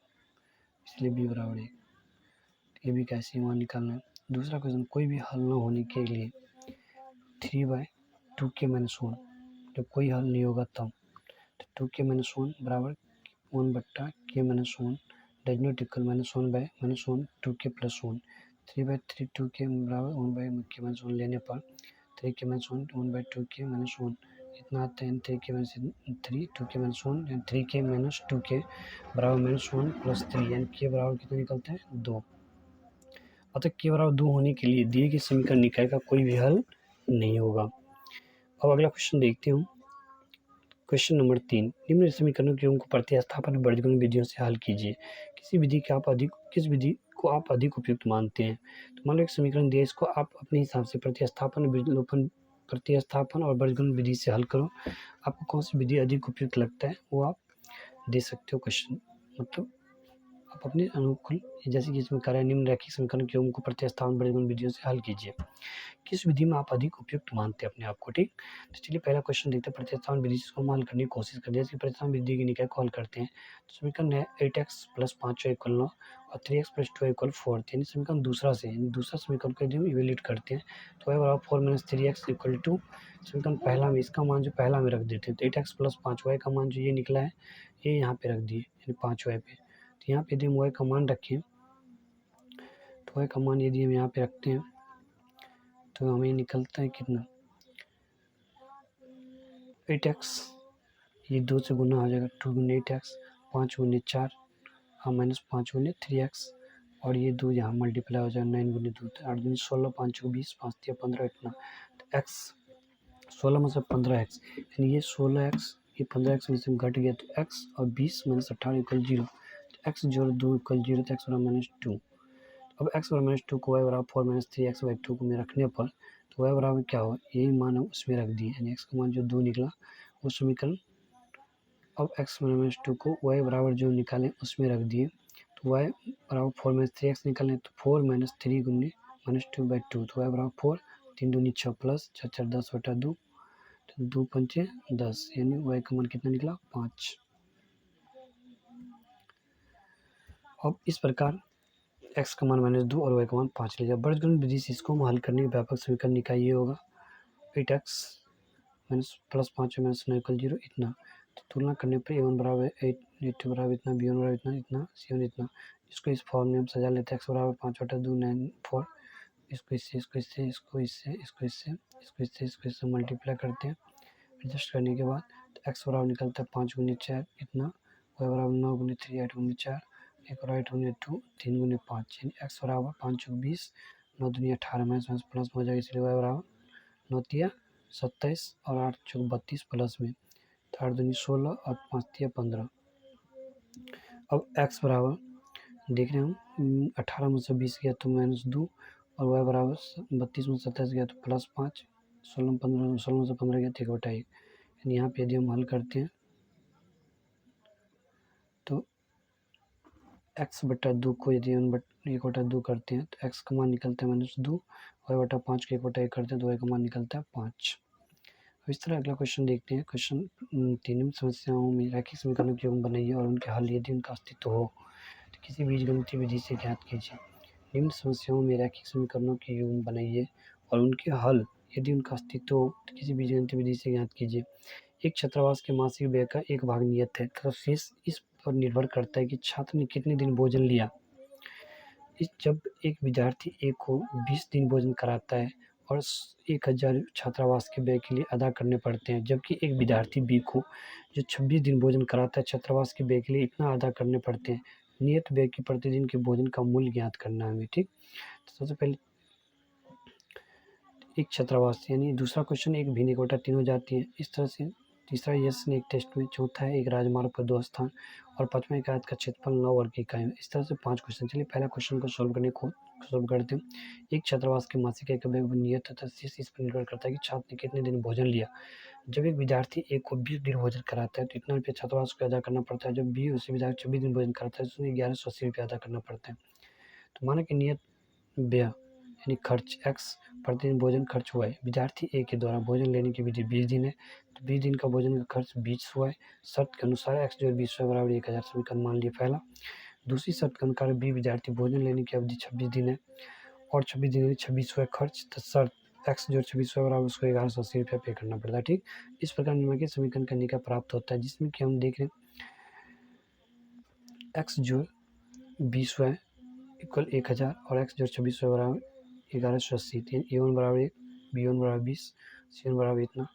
इसलिए b बराबर 1। ये भी कैसे मान निकालना है। दूसरा क्वेश्चन, कोई भी हल न होने के लिए 3/2k-1, जब कोई हल नहीं होगा तब, तो 2k-1 बराबर 1/k-1 does not equal -1/-1 2k + 1, 3/3 2k बराबर 1/k-1 लेने पर 3k-1 1/2k-1 इतना आता है, 3k-3 2k-1 यानी 3k-2k बराबर -1 + 3, यानी k बराबर कितना निकलता है 2। अतः k बराबर 2 होने के लिए दिए गए समीकरण निकाय का कोई भी हल नहीं होगा। अब अगला क्वेश्चन देखते हूँ। क्वेश्चन नंबर 3, निम्न समीकरणों के को प्रतिस्थापन और बीजगणित विधियों से हल कीजिए। किस विधि को आप अधिक उपयुक्त मानते हैं? तो मान लो एक समीकरण दिया, इसको आप अपने हिसाब से प्रतिस्थापन और बीजगणित विधि से हल करो। आपको कौन सी विधि अधिक उपयुक्त लगता है वो आप दे सकते हो क्वेश्चन, मतलब आप अपने अनुकूल, जैसे कि इसमें कार्य निम्न रैखिक समीकरण के को प्रतिस्थापन बीजगणित विधियों से हल कीजिए। किस विधि में आप अधिक उपयुक्त मानते हैं अपने आप को, ठीक। तो चलिए पहला क्वेश्चन देखते हैं, प्रतिस्थापन विधि को हम हल करने की कोशिश करते हैं। जैसे प्रतिस्थापन विधि के निकाय को हल करते हैं, तो समीकरण है 8x + 5y = 9 और 3x + 2y = 4, यानी समीकरण दूसरा समीकरण को यदि हम इवेल्यूएट करते हैं तो y बराबर 4 - 3x = 2, समीकरण पहला में इसका मान जो पहला में रख देते हैं, तो 8x + 5y का मान जो ये निकला है ये यहाँ पे रख दिए, यानी 5y पे। तो यहाँ पे यदि हम y का मान रखें, तो y का मान यदि हम यहाँ पे रखते हैं तो हमें निकलता है कितना 8x, ये 2 से गुना हो जाएगा, 2 × 8x, 5 × 4 और -5 × 3x, और ये 2 यहाँ मल्टीप्लाई हो जाएगा, 9 × 2 8 दूनी 16, 5 × 20, 5 × 15 इतना, तो x 16 में से 15x, यानी ये 16x ये 15x में से घट गया, तो x और 20 - 18 = 0, तो x जोड़ 2 = 0, तो x बराबर -2। अब x बराबर -2 को y बराबर 4 - 3x/2 को में रखने पर, तो y बराबर क्या हुआ, यही मान हम उसमें रख दिए, यानी x का मान जो 2 निकला वो समीकरण। अब x बराबर -2 को y बराबर जो निकालें उसमें रख दिए, तो y बराबर 4 - 3x निकालें, तो 4 - 3 × -2/2, तो y बराबर 4, 3 दूनी 6 प्लस 4 4 10/2, तो 2 पंचे 10, यानी y का मान कितना निकला 5। अब इस प्रकार x का मान -2 और y का मान 5 लीजिए। बीजगणित विधि से इसको हम हल करने के व्यापक समीकरण निकाय ये होगा 8x + 5y - 9 = 0 इतना, तो तुलना करने पर a1 बराबर 8, a2 बराबर इतना, b1 बराबर इतना, इतना, c1 इतना। इसको इस फॉर्म में हम सजा लेते हैं, x बराबर 5/2 9 4, इसको इससे इसको इससे इसको इससे इसको इससे इसको इससे इसको इससे मल्टीप्लाई करते हैं। एडजस्ट करने के बाद तो x बराबर निकलता है 5 × 4 इतना, y बराबर 9 × 3 8 × 4, 1 और 8 × 2 3 × 5, यानी x बराबर 5 × 20 9 दूनी 18 माइनस प्लस में हो जाएगा, इसलिए y बराबर 9 तिया 27 और 8 चौक 32 प्लस में, तो 8 दूनी 16 और 5 तिया 15। अब x बराबर देख रहे हम 18 में से 20 गया तो -2 और y बराबर 32 में 27 गया तो +5, 16 में 15 16 में से 15 गया तो 1/1, यानी यहाँ पे यदि हम हल करते हैं तो x/2 को यदि हम 1/2 करते हैं तो x का मान निकलता है -2, y/5 को 1/1 करते हैं तो y का मान निकलता है 5। अब इस तरह अगला क्वेश्चन देखते हैं। क्वेश्चन 3 समस्याओं में रैखिक समीकरणों की योग बनाइए और उनके हल यदि उनका अस्तित्व हो तो किसी बीजगणितीय विधि से ज्ञात कीजिए। निम्न समस्याओं में रैखिक समीकरणों की योग बनाइए और उनके हल यदि उनका अस्तित्व हो तो किसी बीजगणितीय विधि से ज्ञात कीजिए। एक छात्रावास के मासिक व्यय का एक भाग नियत है तथा शेष इस पर निर्भर करता है कि छात्र ने कितने दिन भोजन लिया। जब एक विद्यार्थी ए को 20 दिन भोजन कराता है और 1000 छात्रावास के व्यय के लिए अदा करने पड़ते हैं, जबकि एक विद्यार्थी बी को जो 26 दिन भोजन कराता है छात्रावास के व्यय के लिए इतना अदा करने पड़ते हैं। नियत व्यय की प्रतिदिन के भोजन का मूल्य ज्ञात करना है हमें, ठीक। तो सबसे पहले एक छात्रावास यानी दूसरा क्वेश्चन एक भिन्न इकट्ठा तीनों जाती हैं इस तरह से। तीसरा यस ने एक टेस्ट में। चौथा है एक राजमार्ग पर 2 स्थान। और पाँचवां एक आयत का क्षेत्रफल 9 वर्ग की इकाई है। इस तरह से 5 क्वेश्चन। चलिए पहला क्वेश्चन को सॉल्व करते हैं। एक छात्रावास के मासिक आय का नियत तथा शेष इस पर निर्भर करता है कि छात्र ने कितने दिन भोजन लिया। जब एक विद्यार्थी एक को 20 दिन भोजन कराता है तो इतना रुपया छात्रावास को अदा करना पड़ता है। जब बी उसी विद्यार्थी 24 दिन भोजन कराता है तो उसमें 1180 रुपया अदा करना पड़ता है। तो माना कि नियत व्यय यानी खर्च x प्रतिदिन भोजन खर्च हुआ है। विद्यार्थी ए के द्वारा भोजन लेने की विधि 20 दिन है तो 20 दिन का भोजन का खर्च 20 हुआ है। शर्त के अनुसार x जो 20 बराबर 1000 समीकरण मान लिया पहला। दूसरी शर्त के अनुसार बी विद्यार्थी भोजन लेने की अवधि 26 दिन है और 26 दिन 26 हुआ खर्च। तो शर्त x जो 26 बराबर उसको 1180 रुपया पे करना पड़ता है। ठीक, इस प्रकार निम्नलिखित समीकरण करने का प्राप्त होता है जिसमें कि हम देख रहे हैं x जो 20 हुआ इक्वल 1000 और x जो 26 बराबर 1180। a1 बराबर 1, b1 बराबर 20, c1 बराबर इतना,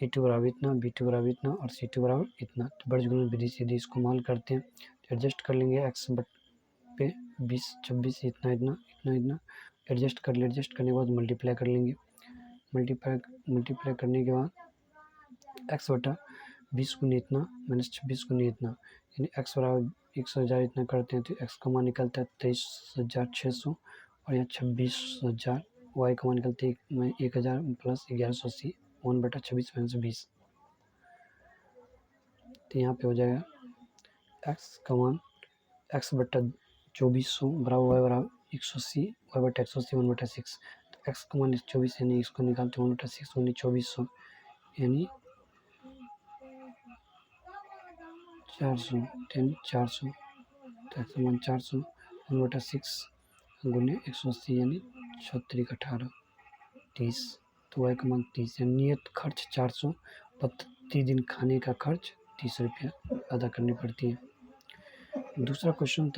a2 बराबर इतना, b2 बराबर इतना और c2 बराबर इतना। तो बीजगणित विधि से यदि इसको मान करते हैं तो एडजस्ट कर लेंगे x पे 20 26 इतना इतना इतना इतना एडजस्ट करने के बाद मल्टीप्लाई कर लेंगे। मल्टीप्लाई करने के बाद x बटा 20 गुने इतना माइनस 26 गुने इतना यानी x बराबर 100,000 इतना करते हैं तो x का मान निकलता है 23,600 और यहाँ 26,000। y का मान निकलते हैं 1000 प्लस 1180 1 बटा 26 माइनस 20। तो यहाँ पे हो जाएगा x का मान x बटा 2400 बराबर y बराबर 180 y बटा 180 1 बटा 6। तो x का मान 24 यानी इसको निकालते हैं 1 बटा 6 यानी 2400 यानी 400 तो x का मान 400 1 बटा 6 गुने 180 यानी 36 30। तो y का मान 30 यानी नियत खर्च 400 प्रतिदिन खाने का खर्च 30 रुपया अदा करनी पड़ती है। दूसरा क्वेश्चन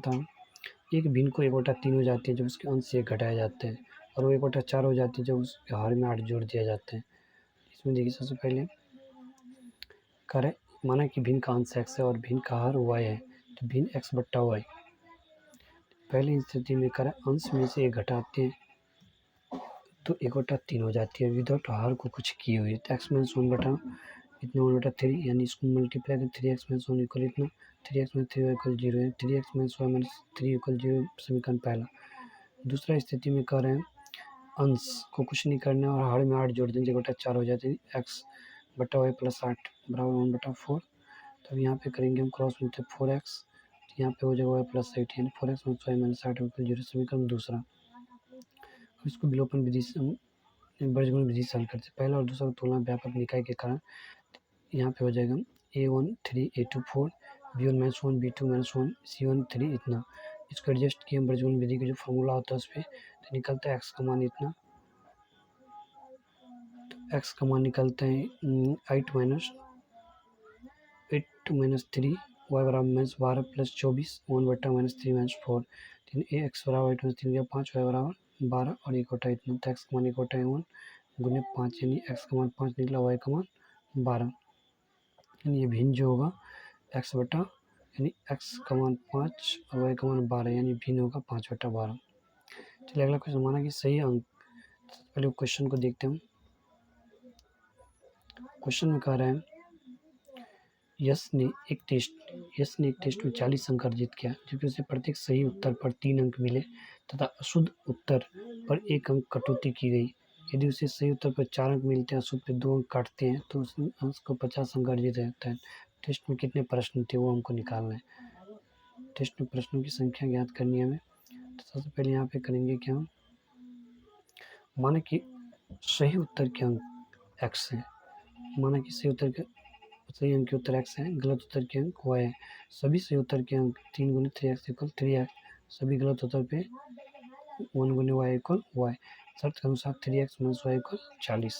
था एक भिन्न को 1/3 हो जाती है जब उसके अंश से घटाया जाता है और वो 1/4 हो जाती है जब उसके हर में 8 जोड़ दिया जाता है। इसमें देखिए सबसे पहले करें माना कि भिन्न का अंश x है और भिन्न का हर y है तो भिन्न x बट्टा y। पहली स्थिति में करें अंश में से 1 घटाते हैं तो 1/3 हो जाती है विदाउट हर को कुछ किए हुए। तो x माइनस 1 बटा इतना 1 बटा 3 यानी इसको मल्टीप्लाई करें 3x माइनस 1 इक्वल इतना 3x माइनस 3 इक्वल 0 है 3x माइनस 1 माइनस 3 इक्वल 0 समीकरण पहला। दूसरा स्थिति में कर रहे हैं अंश को कुछ नहीं करना है और हर में 8 जोड़ देंगे 1/4 हो जाते हैं x बटा y प्लस 8 बराबर 1/4। तब यहाँ पे करेंगे हम क्रॉस में 4x तो यहाँ पे हो जाएगा y प्लस 8 यानी 4x minus y minus 8 equal 0 समीकरण दूसरा। अब इसको विलोपन विधि से बीजगणित विधि से हल करते हैं। पहला और दूसरा तुलना व्यापक निकाय के कारण यहाँ पे हो जाएगा a1 3 a2 4 b1 minus 1 b2 minus 1 c1 3 इतना। इसको एडजस्ट किए बीजगणित विधि का जो फॉर्मूला होता है उस पर तो निकलता है x का मान इतना। तो x का मान निकलता है 8 माइनस 3 y बराबर माइनस 12 प्लस 24 1 बटा माइनस 3 माइनस 4 तीन ए एक्स बराबर 8 माइनस 3 या 5 y बराबर 12 और 1 बटा इतना। तो x का मान 1 बटा 1 गुने 5 यानी x का मान 5 निकला y का मान 12 यानी ये भिन्न जो होगा x बटा यानी x का मान 5 और y का मान 12 यानी भिन्न होगा 5 बटा 12। चलिए अगला क्वेश्चन माना कि सही अंक। पहले क्वेश्चन को देखते हैं। क्वेश्चन में कह रहे हैं यश ने एक टेस्ट में 40 अंक अर्जित किया जबकि उसे प्रत्येक सही उत्तर पर 3 अंक मिले तथा अशुद्ध उत्तर पर 1 अंक कटौती की गई। यदि उसे सही उत्तर पर 4 अंक मिलते हैं अशुद्ध पे 2 अंक काटते हैं तो उस अंश को 50 अंक अर्जित रहता है। टेस्ट में कितने प्रश्न थे वो हमको निकालना है। टेस्ट में प्रश्नों की संख्या ज्ञात करनी है हमें। तो सबसे पहले यहाँ पे करेंगे क्या माना कि सही उत्तर के अंक x है। माना कि सही अंक के उत्तर x है गलत उत्तर के अंक y है। सभी सही उत्तर के अंक 3 गुने 3x इक्वल 3x सभी गलत उत्तर पे 1 गुने y इक्वल y। शर्त के अनुसार 3x माइनस y इक्वल 40।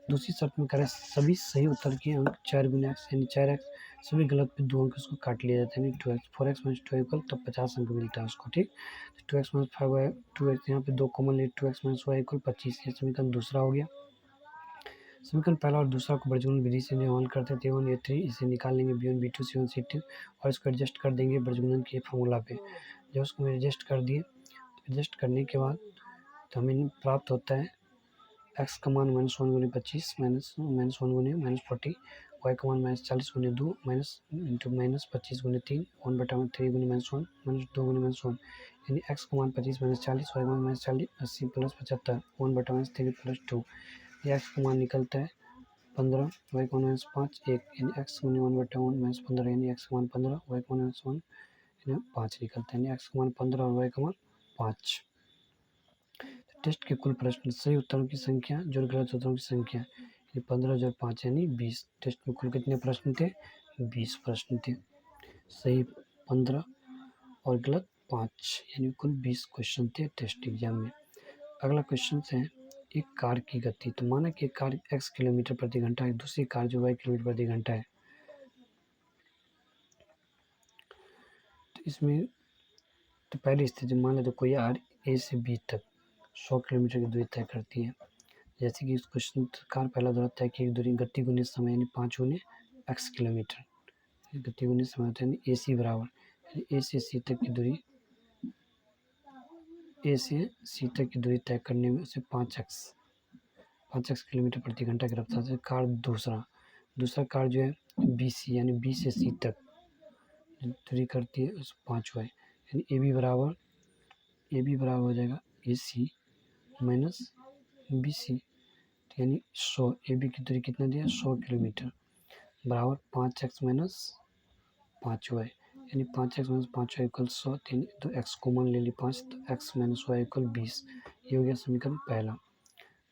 दूसरी शर्त में करें सभी सही उत्तर के अंक 4 गुने x यानी 4x सभी गलत पे 2 अंक उसको काट लिया जाता है यानी 2x 4x माइनस 2 इक्वल तब 50 अंक मिलता है उसको। ठीक, 2x माइनस 5y 2x यहाँ पे 2 कॉमन ले 2x माइनस y इक्वल 25 ये समीकरण दूसरा हो गया। समीकरण पहला और दूसरा को बीजगणित विधि से हल करते थे a1 a3 इसे निकाल लेंगे b1 b2 c1 c2 और इसको एडजस्ट कर देंगे बीजगणित के फॉर्मूला पे। जब उसको एडजस्ट कर दिए एडजस्ट करने के बाद तो हमें प्राप्त होता है एक्स का मान -1 गुने 25 -1 गुने -40, वाई का मान -40 गुने 2 -25 गुने 3 1/3 गुने -1 -2 गुने -1, यानी एक्स का मान 25 -40, वाई का मान -40 80 + 75 1/3 + 2, ये एक्स का मान निकलता है 15, वाई का मान -5 1, यानी एक्स गुने 1/1 -15, यानी एक्स का मान 15, वाई का मान -1 यानी 5 निकलता है, यानी एक्स का मान 15 और वाई का मान 5। टेस्ट के कुल प्रश्न सही उत्तरों की संख्या जोड़ गलत उत्तरों की संख्या, यानी 15 जोड़ 5 यानी 20। टेस्ट में कुल कितने प्रश्न थे? 20 प्रश्न थे। सही 15 और गलत 5, यानी कुल 20 क्वेश्चन थे टेस्ट एग्जाम में। अगला क्वेश्चन है एक कार की गति। तो माना कि एक कार x किलोमीटर प्रति घंटा है, दूसरी कार जो y किलोमीटर प्रति घंटा है। तो इसमें तो पहली स्थिति मान लेते कोई आर ए से बी तक 100 किलोमीटर की दूरी तय करती है। जैसे कि इस क्वेश्चन कार पहला दोहराता है कि एक दूरी गति गुने समय यानी 5 गुने x किलोमीटर, गति गुने समय होता है यानी ए सी बराबर, यानी ए से सी तक की दूरी, ए से सी तक की दूरी तय करने में उसे 5x किलोमीटर प्रति घंटा की रफ्तार से कार दूसरा कार जो है बी सी यानी बी से सी तक दूरी करती है उस 5y, यानी ए बी बराबर हो जाएगा ए सी माइनस बी सी, यानी 100, ए बी की दूरी कितना दिया 100 किलोमीटर बराबर 5x माइनस 5y, यानी 5x माइनस 5y इक्वल 100, तो x कॉमन ले ली 5, तो x माइनस वाई इक्वल 20। ये हो गया समीकरण पहला।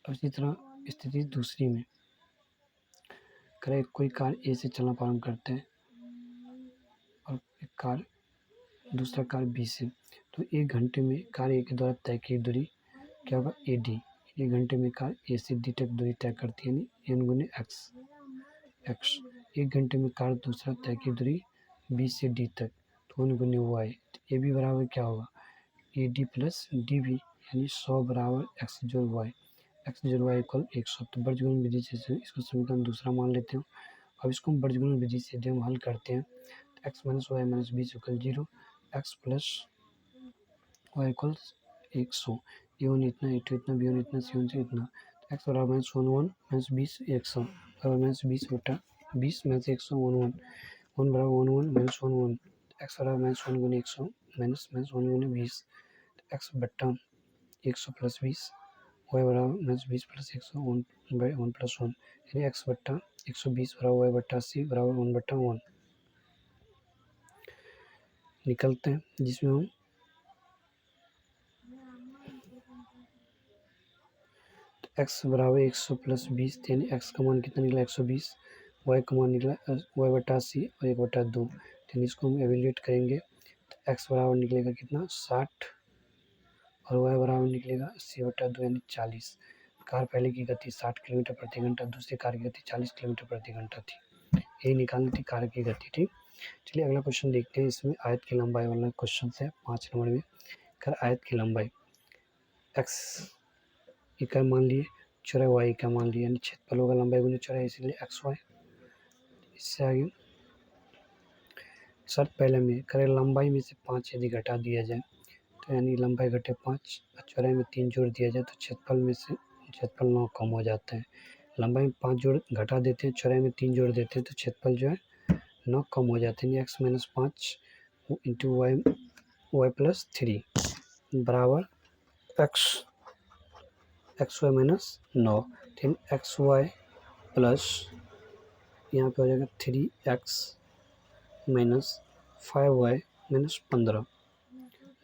अब इसी तरह स्थिति दूसरी में करें कोई कार ए से चलना प्रारंभ करते हैं और एक दूसरा कार बी से, तो 1 घंटे में कार ए के द्वारा तय की दूरी क्या होगा ए डी, 1 घंटे में कार ए से डी तक दूरी तय करती है, यानी एन गुने एक्स। 1 घंटे में कार दूसरा तय की दूरी बी से डी तक, तो 1 गुने वाई, ए बी बराबर क्या होगा a d plus d b, यानी 100 बराबर एक्स जोड़ वाई इक्वल 100। तो बीजगणित विधि से इसको समीकरण दूसरा मान लेते हैं। अब इसको हम बीजगणित विधि से जब हम हल करते हैं तो x minus y minus 20 equal 0, x plus y equal 100, a one इतना, ए टू इतना, बी वन इतना, सी वन से इतना, तो एक्स बराबर माइनस 1 माइनस 20 100 बराबर माइनस 20 माइनस 100 1 बराबर 1 माइनस 1 एक्स बराबर माइनस 1 गुने 100 माइनस 1 गुने 20, एक्स बट्टा 100 प्लस 20, वाई बराबर माइनस 20 प्लस 100 1 प्लस 1, यानी एक्स बट्टा 120 बराबर वाई बट्टा 80 बराबर 1/1 निकलते हैं, जिसमें हम एक्स बराबर 100 प्लस 20, यानी एक्स का मान कितना निकला 120, वाई का मान निकला वाई बट्टा 80 और 1/2, यानी इसको हम एवेल्यूएट करेंगे तो एक्स बराबर निकलेगा कितना 60 और वाई बराबर निकलेगा 80/2 यानी 40। कार पहले की गति 60 किलोमीटर प्रति घंटा, दूसरी कार की गति 40 किलोमीटर प्रति घंटा थी। यही निकालनी थी कार की गति। ठीक, चलिए अगला क्वेश्चन देखते हैं। इसमें आयत की लंबाई वाला क्वेश्चन है 5 नंबर में। कर आयत की लंबाई एक्स इकाई मान लिए, चौड़ाई वाई इकाई मान लिए, यानी क्षेत्रफल होगा लंबाई गुने चौड़ाई, इसलिए एक्स वाई। इससे आगे शर्त पहले में करें लंबाई में से 5 यदि घटा दिया जाए, तो यानी लंबाई घटे 5 और चौड़ाई में 3 जोड़ दिया जाए तो क्षेत्रफल 9 कम हो जाता है। लंबाई में 5 जोड़ घटा देते हैं, चौड़ाई में 3 जोड़ देते हैं तो क्षेत्रफल जो है 9 कम हो जाते हैं। X minus 5 into y plus 3 बराबर एक्स वाई माइनस 9, तो एक्स वाई प्लस यहाँ पे हो जाएगा 3x माइनस 5y माइनस 15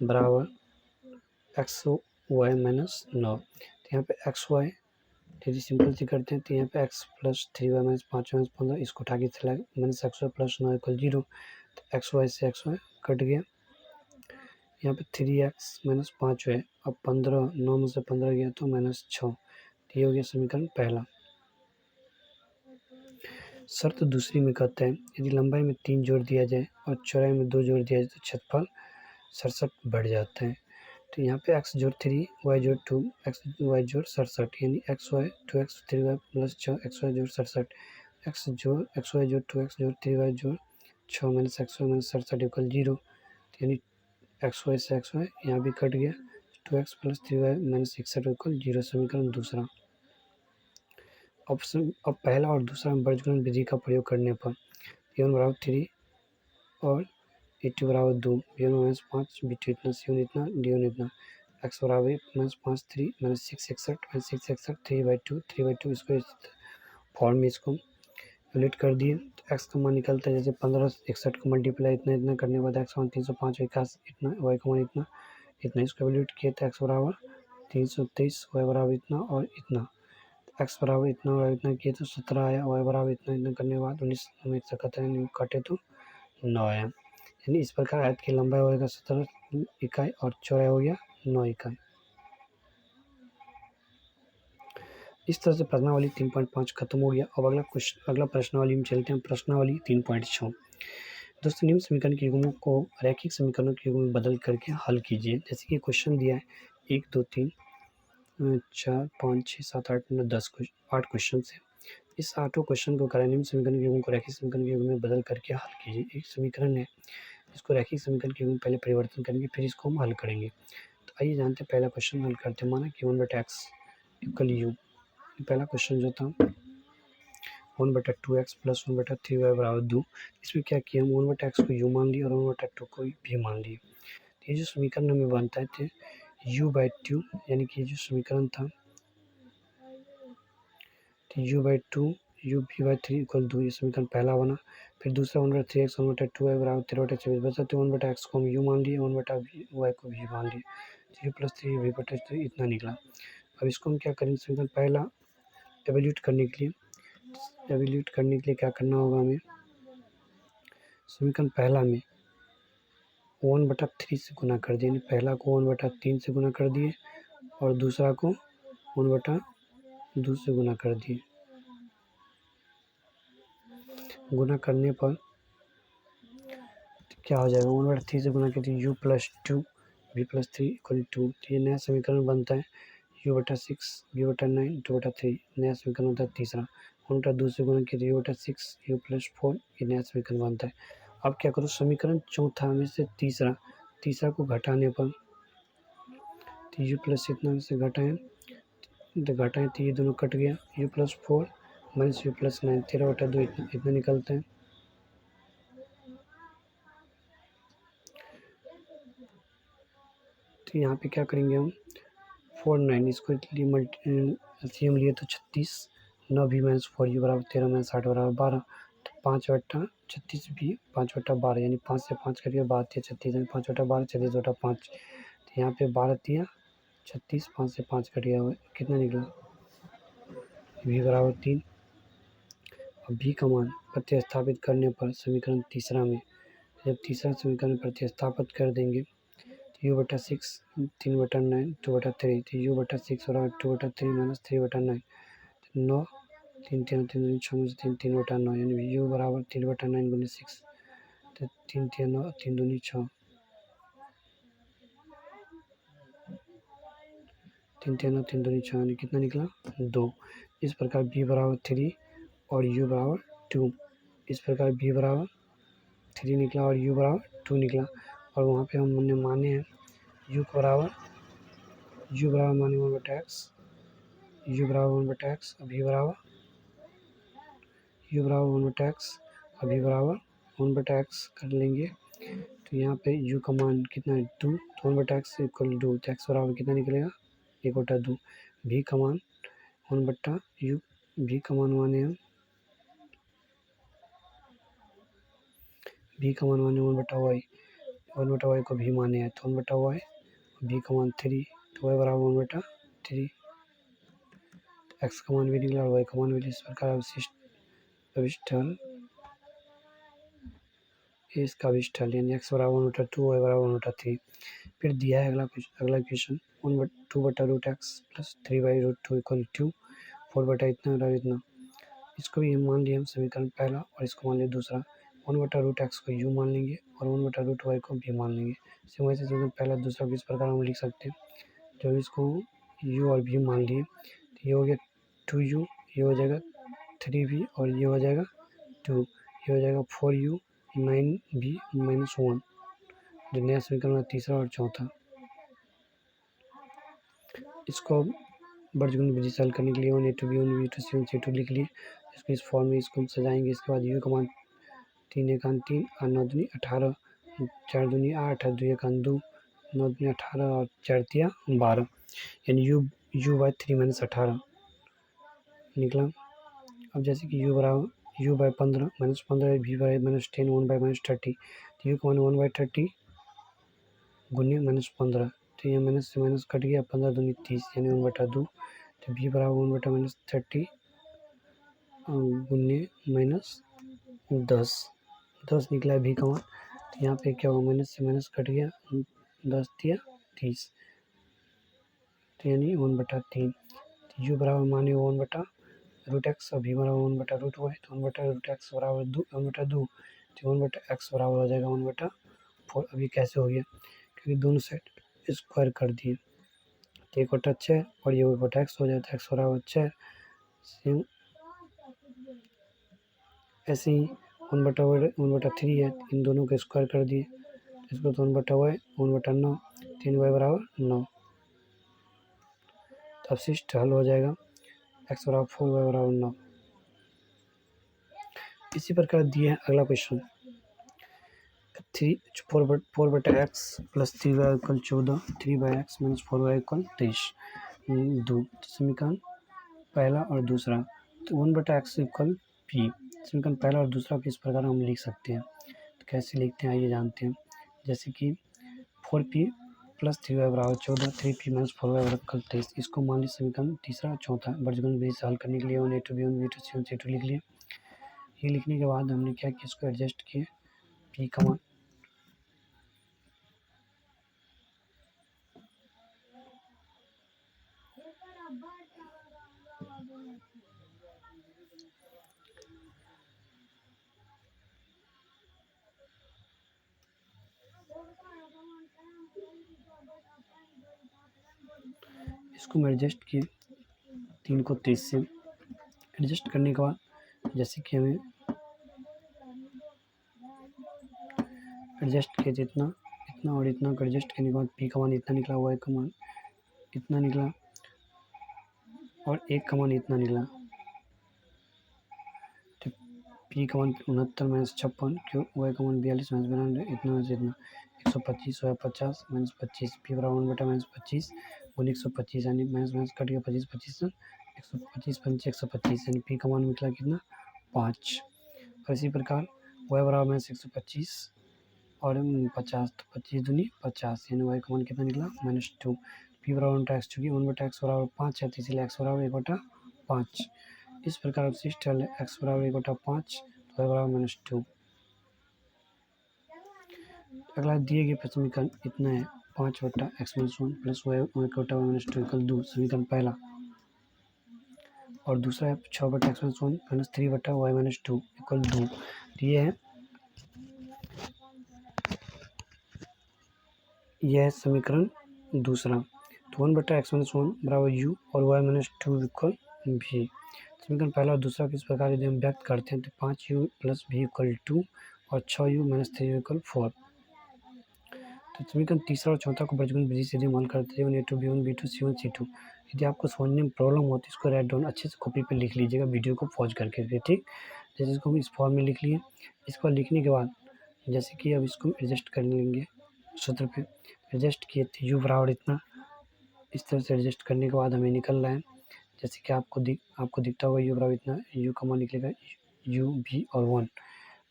बराबर एक्स वाई माइनस 9। तो यहाँ पे एक्स वाई थ्री सिंपल से करते हैं, तो यहाँ पे x plus 3y minus 5 minus 15 इसको उठा के चला minus x y plus 9 equal 0, तो एक्स वाई से एक्स वाई कट गया। यहाँ पे 3x माइनस 5y, अब 15 9 में से 15 गया तो माइनस 6, तो ये हो गया समीकरण पहला। शर्त दूसरी में कहते हैं यदि लंबाई में 3 जोड़ दिया जाए और चौड़ाई में 2 जोड़ दिया जाए तो क्षेत्रफल 67 बढ़ जाता है। तो यहाँ पे x जोड़ 3 y जोड़ 2 x y जोड़ 67, यानी x y 2x 3y plus 6 x y जोड़ 67, एक्स वाई जोड़ 2x जोड़ 3y जोड़ 6 minus x y minus 67 equal 0, यानी एक्स वाई से एक्स वाई यहाँ भी कट गया, 2x plus 3y minus 61 equal 0 समीकरण दूसरा। ऑप्शन अब पहला और दूसरा वर्गीकरण विधि का प्रयोग करने पर a1 बराबर 3 और a2 बराबर 2, b1 माइनस 5, b2 इतना, c1 इतना, d1 इतना, x बराबर माइनस 5 3 माइनस 6 61 माइनस 6 61 3/2 इसको इस फॉर्म में इसको एलिट कर दिए। तो x का मान निकलता है जैसे 15 61 को मल्टीप्लाई इतना इतना करने के बाद x मान 305 21 इतना, y का मान इतना इतना, इसको एलिट किया तो x बराबर 323, y बराबर इतना और इतना, x बराबर इतना और इतना किए तो 17 आया, y बराबर इतना इतना करने के बाद 19 में 71 काटे तो 9 आया। यानी इस प्रकार आयत की लंबाई होगा 17 इकाई और चौड़ाई हो गया 9 इकाई। इस तरह से प्रश्नावली 3.5 खत्म हो गया। अब अगला प्रश्नावली में चलते हैं। प्रश्नावली 3.6 दोस्तों निम्न समीकरण के युग्मों को रैखिक समीकरणों के युग्म में बदल करके हल कीजिए। जैसे कि क्वेश्चन दिया है 1 2 3 4 5 6 7 8 9 10 8 क्वेश्चन है। इस 8 क्वेश्चन को करें निम्न समीकरण के युग्म को रैखिक समीकरण के युग्म में बदल करके हल कीजिए। एक समीकरण है इसको रैखिक समीकरण के युग्म में पहले परिवर्तन करेंगे फिर इसको हम हल करेंगे। तो आइए जानते हैं पहला क्वेश्चन हल करते हैं। माना कि 1/x इक्वल यू, पहला क्वेश्चन जो था 1/2x प्लस 1/3y बराबर 2। इसमें क्या किया हम 1/x को u मान लिया और 1/2 को भी मान लिए। तो ये जो समीकरण हमें बनता है थे u/2, यानी कि जो समीकरण था तो u/2 u/3 इक्वल 2, ये समीकरण पहला बना। फिर दूसरा 1/3x 1/2y बराबर 13/24 बचा। तो 1/x को हम u मान लिए 1/y को भी मान लिए, तो u प्लस 3 v/3 इतना निकला। अब इसको हम क्या करेंगे, समीकरण पहला एवेल्यूट करने के लिए क्या करना होगा हमें, समीकरण पहला में 1/3 से गुना कर दिए, पहला को 1/3 से गुना कर दिए और दूसरा को 1/2 से गुना कर दिए। गुना करने पर क्या हो जाएगा, 1/3 से गुना करते u plus 2 v plus 3 equal 2। तो ये नया समीकरण बनता है u/6 v/9 2/3, नया समीकरण बनता है तीसरा। 1/2 से गुना किया तो u/6 u प्लस 4, ये नया समीकरण बनता है। अब क्या करो, समीकरण चौथा में से तीसरा को घटाने पर तो u प्लस इतना में से घटाएं तो ये दोनों कट गया, u plus 4 minus u plus 9 13/2 इतना निकलता है। तो यहाँ पे क्या करेंगे हम 4 9 इसको एलसीएम लिए तो 36, 9 भी माइनस 4u बराबर 13 माइनस 8 बराबर 12। तो 5/36 भी 5/12, यानी 5 से 5 करिए 12 36, यानी 5/12 36/5। तो यहाँ पे 12 दिया 36, 5 से 5 कटिया हुआ कितना निकला v बराबर 3। अब v का मान प्रतिस्थापित करने पर समीकरण तीसरा में, जब तीसरा समीकरण प्रतिस्थापित कर देंगे u/6 3/9 2/3, तो u/6 बराबर 2/3 माइनस 3/9, 9 3 3 3 6 में से 3 3/9, यानी u बराबर 3/9 गुने 6, तो 3 3 9 3 दूनी 6, 3 3 9 3 दूनी 6, यानी कितना निकला 2। इस प्रकार b बराबर 3 और u बराबर 2, इस प्रकार b बराबर 3 निकला और u बराबर 2 निकला। और वहाँ पे हमने माने हैं u बराबर माने 1/x, u बराबर 1/x, v बराबर u बराबर 1/x और v बराबर 1/x कर लेंगे। तो यहाँ पे u का मान कितना है 2, तो 1/x इक्वल 2, तो x बराबर कितना निकलेगा 1/2। v का मान 1/u, v का मान माने हम v का मान माने 1/y, 1/y को v माने हैं तो 1/y, v का मान 3, तो y बराबर 1/3, x का मान भी निकला और y का मान भी। इस प्रकार अविष्ट हल, इसका अविष्ट हल यानी x बराबर 1/2 y बराबर 1/3। फिर दिया है अगला क्वेश्चन 2/√x प्लस 3/√2 इक्वल 2, 4 इतना और इतना। इसको भी मान लिया हम समीकरण पहला और इसको मान लिया दूसरा। 1/√x को u मान लेंगे और 1/√y को भी मान लेंगे। वैसे समीकरण पहला दूसरा इस प्रकार हम लिख सकते हैं, जब इसको u और v मान लिए तो ये हो गया 2u, ये हो जाएगा 3v और ये हो जाएगा 2, ये हो जाएगा 4u 9v माइनस 1, जो नया समीकरण तीसरा और चौथा। इसको वर्गमूल विधि से हल करने के लिए 1a2b1b2c1c2 लिख लिए। इसको इस फॉर्म में इसको हम सजाएंगे। इसके बाद u कमान 3 एकान 3 और 9 दूनी 18, 4 दूनी 8 और 2 एकान 2, 9 दूनी 18 और 4 तिया 12, यानी u/3 - 18 निकला। अब जैसे कि u/15 -15 v/-10 1/-30, तो u कमान 1/30 गुने -15, तो ये माइनस से माइनस कट गया, 15 दूनी 30 यानी 1/2, तो v बराबर 1/-30 गुने -10 निकला है v का मान। तो यहाँ पे क्या हुआ, माइनस से माइनस कट गया, 10 तिया 30, तो यानी 1/3। तो u बराबर माने 1/√x और v बराबर 1/√y, तो 1/√x बराबर 1/2, तो 1/x बराबर हो जाएगा 1/4। अभी कैसे हो गया, क्योंकि दोनों साइड स्क्वायर कर दिए, तो 1/6 और ये 1/x हो जाता है, x बराबर 6। सेम ऐसे ही 1/3 है, इन दोनों को स्क्वायर कर दिए, इसको तो 1/y 1/9, 3y बराबर 9। तो अवशिष्ट हल हो जाएगा x बराबर 4, y बराबर 9। इसी प्रकार दिए हैं अगला question, 4/x plus 3y equal 14, 3/x minus 4y equal 23। दो समीकरण पहला और दूसरा, तो 1/x इक्वल p। समीकरण पहला और दूसरा को इस प्रकार हम लिख सकते हैं। तो कैसे लिखते हैं आइए जानते हैं। जैसे कि 4p प्लस 3y बराबर 14, 3p माइनस 4y बराबर 23। इसको मान लीजिए समीकरण तीसरा और चौथा वर्गमूल विधि से हल करने के लिए 1a2b1b2c1c2 लिख लिया। ये लिखने के बाद हमने क्या किया, इसको एडजस्ट किए, p का मान इसको हम एडजस्ट किए 3 को 23 से। एडजस्ट करने के बाद जैसे कि हमें एडजस्ट किए, इतना इतना और इतना को एडजस्ट करने के बाद p का मान इतना निकला, y का मान इतना निकला और 1 का मान इतना निकला। तो p का मान 69 माइनस 56, क्यों y का मान 42 माइनस 92, इतना से इतना 125 हुआ 50 माइनस 25, p बराबर 1/-25 गुने 125, यानी माइनस माइनस कट गया, 25 25 125 पंचे 125, यानी p का मान निकला कितना 5। और इसी प्रकार y बराबर माइनस 125 और 50, तो 25 दूनी 50, यानी y का मान कितना निकला -2। p बराबर 1/x, चूँकि 1/x बराबर 5 है, तो इसलिए x बराबर 1/5। इस प्रकार अवशिष्ट हल x बराबर 1/5, तो y बराबर -2। अगला दिए गए समीकरण इतना है, 5/x-1 प्लस y 1/2 इक्वल 2, समीकरण पहला। और दूसरा है 6/x-1 माइनस 3/y-2 इक्वल 2। यह है समीकरण दूसरा। तो 1/x-1 बराबर u और y-2 इक्वल v। समीकरण पहला और दूसरा किस प्रकार यदि हम व्यक्त करते हैं, तो 5u प्लस v इक्वल 2 और 6u माइनस 3u इक्वल 4। तो समीकरण तीसरा और चौथा को वर्गमूल विधि से यदि हम हल करते हैं 1a2b1b2c1c2। यदि आपको समझने में प्रॉब्लम हो तो इसको राइट डाउन अच्छे से कॉपी पे लिख लीजिएगा, वीडियो को पॉज करके फिर, ठीक। जैसे इसको हम इस फॉर्म में लिख लिए। इसको लिखने के बाद जैसे कि अब इसको एडजस्ट कर लेंगे, सूत्र पे एडजस्ट किए, तो u बराबर इतना, इस तरह से एडजस्ट करने के बाद हमें निकल रहा है, जैसे कि आपको दिखता होगा u बराबर इतना, u का मान निकलेगा u v और 1।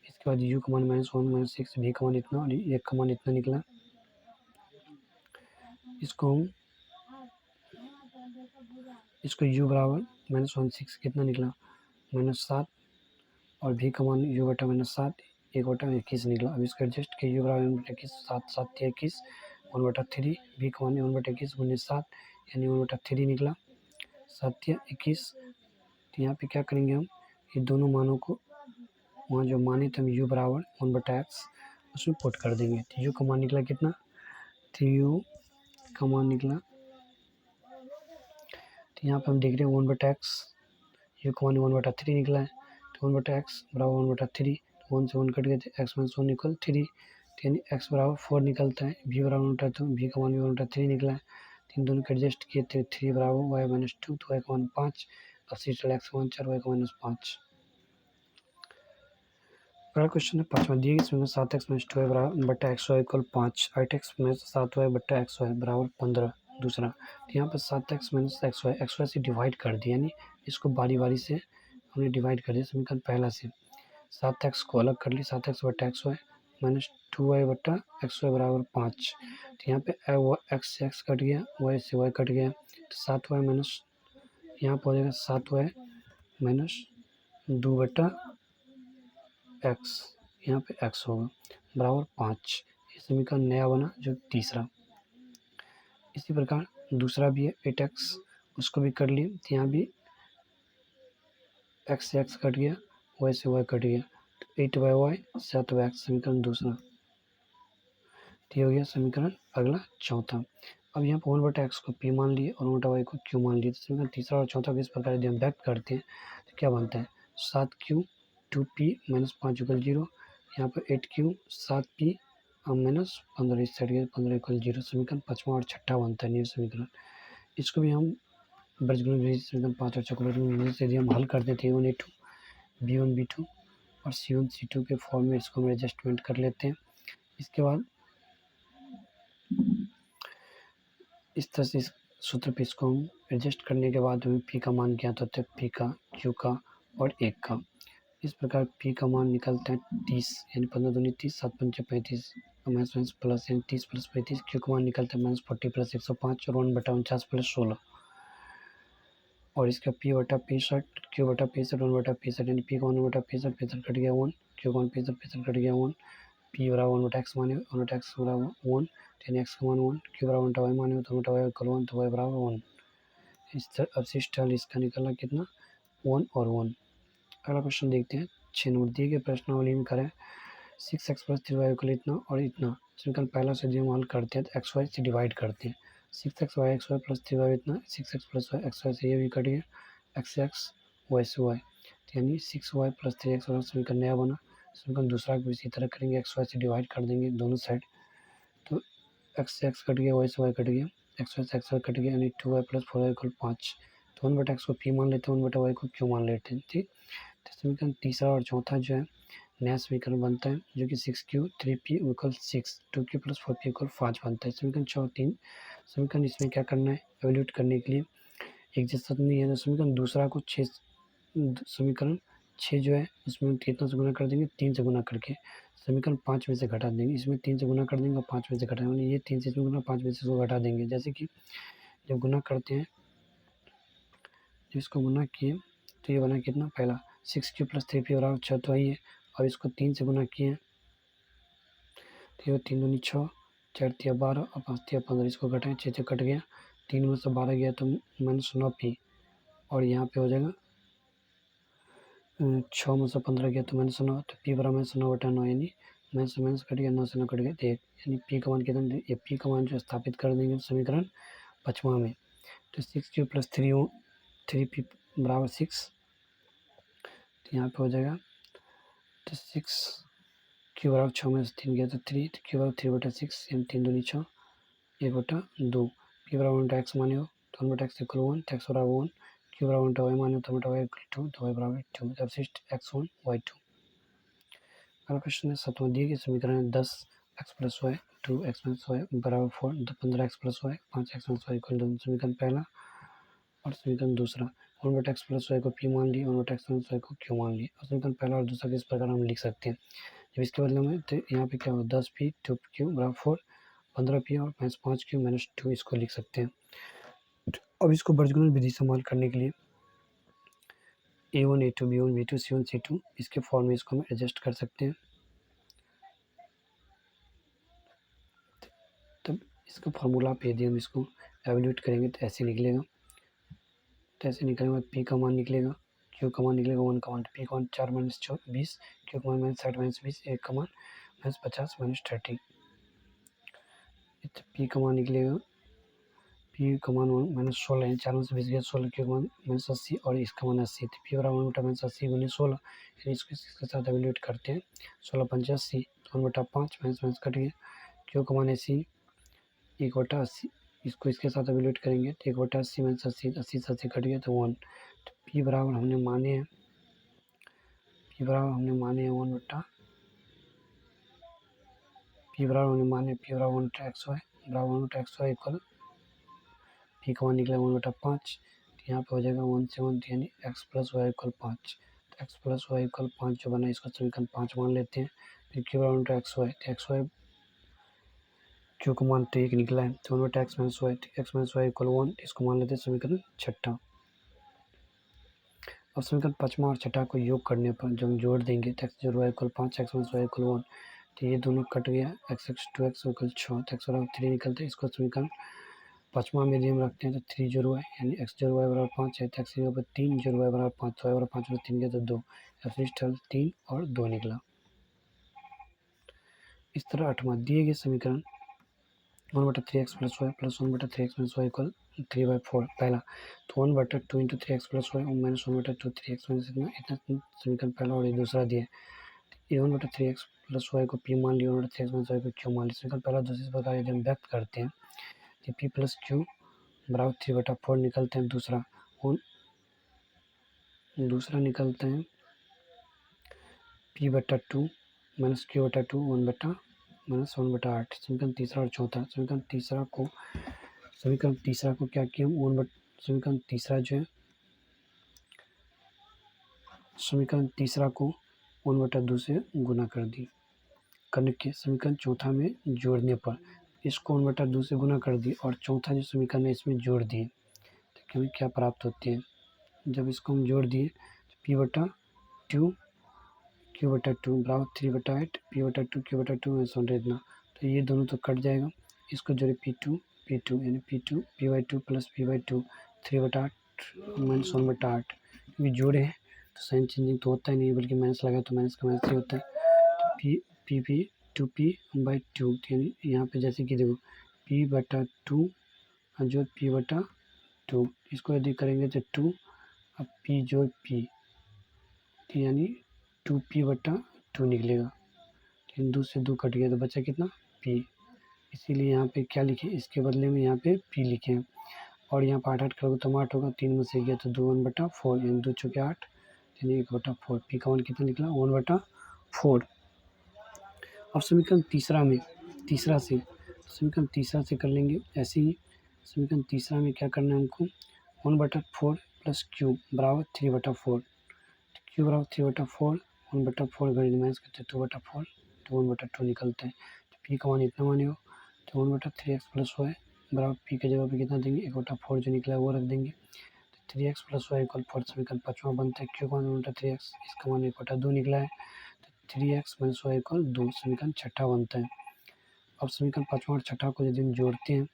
इसके बाद u का मान -1 -6, v का मान इतना और 1 का मान इतना निकला। इसको u बराबर -1/6 कितना निकला -7 और v का मान u/-7 1/21 निकला। अब इसको एडजस्ट किया, u बराबर 1/21, 7 7 21 1/3, v का मान 1/21 गुने 7 यानी 1/3 निकला, 7 21। तो यहाँ पे क्या करेंगे हम, ये दोनों मानों को वहाँ जो माने थे हम u बराबर 1/x उसमें पुट कर देंगे। तो u का मान निकला कितना, तो u का मान निकला, तो यहाँ पे हम देख रहे हैं 1/x, u का मान 1/3 निकला है, तो 1/x बराबर 1/3, 1 से 1 कट गए थे, x माइनस 1 इक्वल 3, तो यानी x बराबर 4 निकलता है। v बराबर 1/2, v का मान भी 1/3 निकला है, इन दोनों को एडजस्ट किए थे 3 बराबर वाई माइनस 2 तो वाई का मान 5 अवशिष्ट एक्स मान 4 वाई का माइनस 5। अगला क्वेश्चन है 5वां दिए गए समीकरण 7x माइनस 2y बराबर बट्टा x Y equal 5 8x minus 7y बट्टा एक्स वाई बराबर 15। दूसरा तो यहाँ पर 7x माइनस एक्स वाई से डिवाइड कर दिया, यानी इसको बारी बारी से हमने डिवाइड कर दिया समीकरण पहला से। 7x को अलग कर ली 7x बट्टा एक्स वाई माइनस 2y बट्टा एक्स वाई बराबर 5। तो यहाँ पे एक्स से एक्स कट गया, वाई से वाई कट गया, तो 7y माइनस यहाँ पर हो जाएगा 7y माइनस 2 बट्टा एक्स, यहाँ पे एक्स होगा बराबर 5। ये समीकरण नया बना जो तीसरा। इसी प्रकार दूसरा भी है 8x, उसको भी कर लिए, तो यहाँ भी एक्स से एक्स कट गया, वाई से वाई कट गया, तो 8y 7x समीकरण दूसरा। तो ये हो गया समीकरण अगला चौथा। अब यहाँ पर 1/x को p मान लिए और 1/y को q मान लिए, तो समीकरण तीसरा और चौथा को इस प्रकार यदि हम व्यक्त करते हैं तो क्या बनता है 7q 2p माइनस 5 इक्वल 0, यहाँ पर 8q 7p माइनस 15 इस साइड 15 इक्वल 0। समीकरण पाँचवा और छठा बनता है न्यू समीकरण। इसको भी हम बीजगणित विधि समीकरण 5 और चक्रवृद्धि विधि से यदि हम हल करते थे a1 a2 b1 b2 और c1 c2 के फॉर्म में इसको हम एडजस्टमेंट कर लेते हैं। इसके बाद इस तरह से इस सूत्र पे इसको हम एडजस्ट करने के बाद हमें p का मान ज्ञात होता है, p का, q का और 1 का। इस प्रकार p का मान निकलता है 30, यानी 15 दूनी 30 7 पंचे 35 माइनस माइनस प्लस यानी 30 प्लस 35। q का मान निकलता है माइनस 40 प्लस 105 और 1/49 प्लस 16 और इसका p बटा 65 q बटा 65 1/65 यानी p का मान 1/65 65 कट गया 1, q का मान 65 65 कट गया 1, p बराबर 1/x माने 1/x बराबर 1 यानी x का मान 1, q बराबर 1/y माने तो 1/y इक्वल 1 तो y बराबर 1। इस अवशिष्ट हल इसका निकला कितना 1 और 1। अगला क्वेश्चन देखते हैं 6 नंबर दिए गए प्रश्नावली में करें 6x प्लस 3y इक्वल इतना और इतना। समीकरण पहला से यदि हम हल करते हैं तो एक्स वाई से डिवाइड करते हैं 6x y प्लस 3y इतना 6x plus Y x y से ये भी कट गया x वाई से वाई, यानी 6y प्लस 3x वाला समीकरण नया बना। समीकरण दूसरा को इसी तरह करेंगे एक्स वाई से डिवाइड कर देंगे दोनों साइड, तो एक्स से एक्स कट गया वाई से वाई कट गया एक्स वाई से एक्स वाई कट गया यानी 2y प्लस 4y इक्वल 5। तो 1/x को p मान लेते हैं 1/y को q मान लेते हैं, ठीक। तो समीकरण तीसरा और चौथा जो है नया समीकरण बनता है जो कि 6q 3p equal 6 2q plus 4p equal 5 बनता है। समीकरण 3 समीकरण इसमें क्या करना है एवेल्यूट करने के लिए एक जैसा नहीं है, तो समीकरण दूसरा को 6 समीकरण 6 जो है उसमें कितना से गुना कर देंगे 3 से गुना करके समीकरण 5 में से घटा देंगे, इसमें 3 से गुना कर देंगे और 5 में से घटा देंगे, ये 3 से इसमें गुना 5 में से इसको घटा देंगे। जैसे कि जब गुना करते हैं जब इसको गुना किए तो ये बना कितना पहला 6q प्लस 3p बराबर 6 तो वही है, और इसको 3 से गुना किए तो ये 3 दूनी 6 4 तिया 12 और 5 तिया 15, इसको घटाएं 6 से कट गया 3 में से 12 गया तो माइनस 9p और यहाँ पे हो जाएगा 6 में से 15 गया तो माइनस 9 तो p बराबर माइनस 9/9 यानी माइनस कट गया 9 से 9 कट गया तो 1 यानी p का मान कितना ये p का मान जो स्थापित कर देंगे समीकरण 5वां में। तो 6q प्लस 3p बराबर 6, तो यहाँ पे हो जाएगा तो 6q बराबर 6 में से 3 गया तो 3, तो q बराबर 3/6 यानी 3 दूनी 6 1/2 p बराबर 1/x माने हो तो 1/x इक्वल 1 तो x बराबर 1 q बराबर 1/y माने हो तो 1/y इक्वल 2 तो y बराबर 2 अवशिष्ट x1 y2। अगला क्वेश्चन है 7वां दिए गए समीकरण 10x plus Y 2x minus Y बराबर 4 15x plus y 5x minus Y equal 2। समीकरण पहला और समीकरण दूसरा 1/x प्लस वाई को p मान लिए 1/x माइनस वाई को q मान लिए। और समीकरण पहला और दूसरा इस प्रकार हम लिख सकते हैं जब इसके बदले में तो यहाँ पे क्या होगा 10p 2q बराबर 4 15p और माइनस 5q माइनस 2 इसको लिख सकते हैं। अब इसको बीजगणित विधि से हल करने के लिए a1 a2 b1 b2 c1 c2 इसके फॉर्म में इसको हम एडजस्ट कर सकते हैं। तब इसका फार्मूला पे यदि हम इसको एवेल्यूट करेंगे तो ऐसे निकलेगा, तो ऐसे निकलेगा p का मान निकलेगा q का मान निकलेगा 1 का मान p का मान 4 माइनस 20 q का मान माइनस 60 माइनस 20 1 का मान माइनस 50 माइनस 30। p का मान निकलेगा p का मान माइनस 16 है 4 में से 20 गया 16 q का मान माइनस 80 और इसका मान 80 तो p बराबर 1/माइनस 80 गुने 16 यानी इसको इसके साथ एवेल्यूट करते हैं 16 पंचे 80 तो 1/5 माइनस माइनस कट गया q का मान 80 1/80 इसको इसके साथ एवेल्यूएट करेंगे तो 1/80 माइनस 80, 80 से 80 कट गया तो 1। तो पी बराबर हमने माने हैं 1/, पी बराबर 1/xy बराबर 1/xy इक्वल पी का मान निकला 1/5। तो यहाँ पे हो जाएगा 1 से 1 यानी x प्लस वाई इक्वल 5। तो x प्लस वाई इक्वल 5 जो बना इसको समीकरण 5 मान लेते हैं। फिर क्यू बराबर 1/xy, तो xy क्यू का मान तो 1 निकला है तो 1/x minus y, x minus Y equal 1, इसको मान लेते हैं समीकरण 6। अब समीकरण 5वां और 6 को योग करने पर जब हम जोड़ देंगे तो x जोड़ y equal 5, x minus Y equal 1, तो ये दोनों कट गया, x 2x इक्वल 6, तो x बराबर 3 निकलता है। इसको समीकरण 5वां में यदि हम रखते हैं तो 3 जोड़ वाई यानी x जोड़ वाई बराबर 5 है, तो x के ऊपर 3 जोड़ वाई बराबर 5, तो y बराबर 5 में 3 गया तो 2, f 3 और 2 निकला। इस तरह 8वां दिए गए समीकरण 1/3x plus y plus 1/3x minus Y equal 3/4 पहला, तो 1/2 into 3x plus y minus 1/2 3x minus इतना समीकरण पहला। और ये दूसरा दिया ये 1/3x प्लस वाई को p मान लिया, 1/3x माइनस वाई को q मान लिया। समीकरण पहला दूसरे प्रकार यदि हम व्यक्त करते हैं कि p प्लस q बराबर 3/4 निकलते हैं। दूसरा निकलते हैं p/2 माइनस q/2 1/8। समीकरण तीसरा और चौथा, समीकरण तीसरा को क्या किया समीकरण तीसरा को 1/2 से गुना कर दी करने के समीकरण चौथा में जोड़ने पर इसको 1/2 से गुना कर दी और चौथा जो समीकरण है इसमें जोड़ दिए तो हमें क्या प्राप्त होती है। जब इसको हम जोड़ दिए p/2 q/2 बराबर 3/8 p/2 q/2 में सुन रहे इतना, तो ये दोनों तो कट जाएगा। इसको जोड़े p2 यानी p/2 प्लस p/2 3/8 माइनस 1/8, क्योंकि जोड़े हैं तो साइन चेंजिंग तो होता ही नहीं बल्कि माइनस लगा तो माइनस का माइनस ही होता है। तो p/2 यानी यहाँ पे जैसे कि देखो p/2 जो p/2 इसको यदि करेंगे तो 2 अब p जो p यानी 2p/2 निकलेगा। लेकिन 2 से 2 कट गया तो बचा कितना p, इसीलिए यहाँ पे क्या लिखे इसके बदले में यहाँ पे p लिखे हैं। और यहाँ पर 8 करोगे तो 8 होगा, 3 में से गया तो 2 1/4 यानी 2 चौके 8 यानी 1/4। p का मान कितना निकला 1/4। अब समीकरण तीसरा से कर लेंगे ऐसे ही। समीकरण तीसरा में क्या करना है हमको 1/4 प्लस q बराबर 3/4, q बराबर 3/4 1/4 गणित माइनस करते 2/4 तो 1/2 निकलता है। तो p का मान इतना मानेगा तो 1/3x प्लस वाई बराबर p के जगह पे कितना देंगे 1/4 जो निकला है वो रख देंगे। तो 3x प्लस वाई इक्वल 4 समीकरण 5वां बनता है। q का मान 1/3x इसका मान 1/2 निकला है, तो 3x माइनस वाई इक्वल 2 समीकरण 6 बनता है। अब समीकरण 5वां और 6 को यदि हम जोड़ते हैं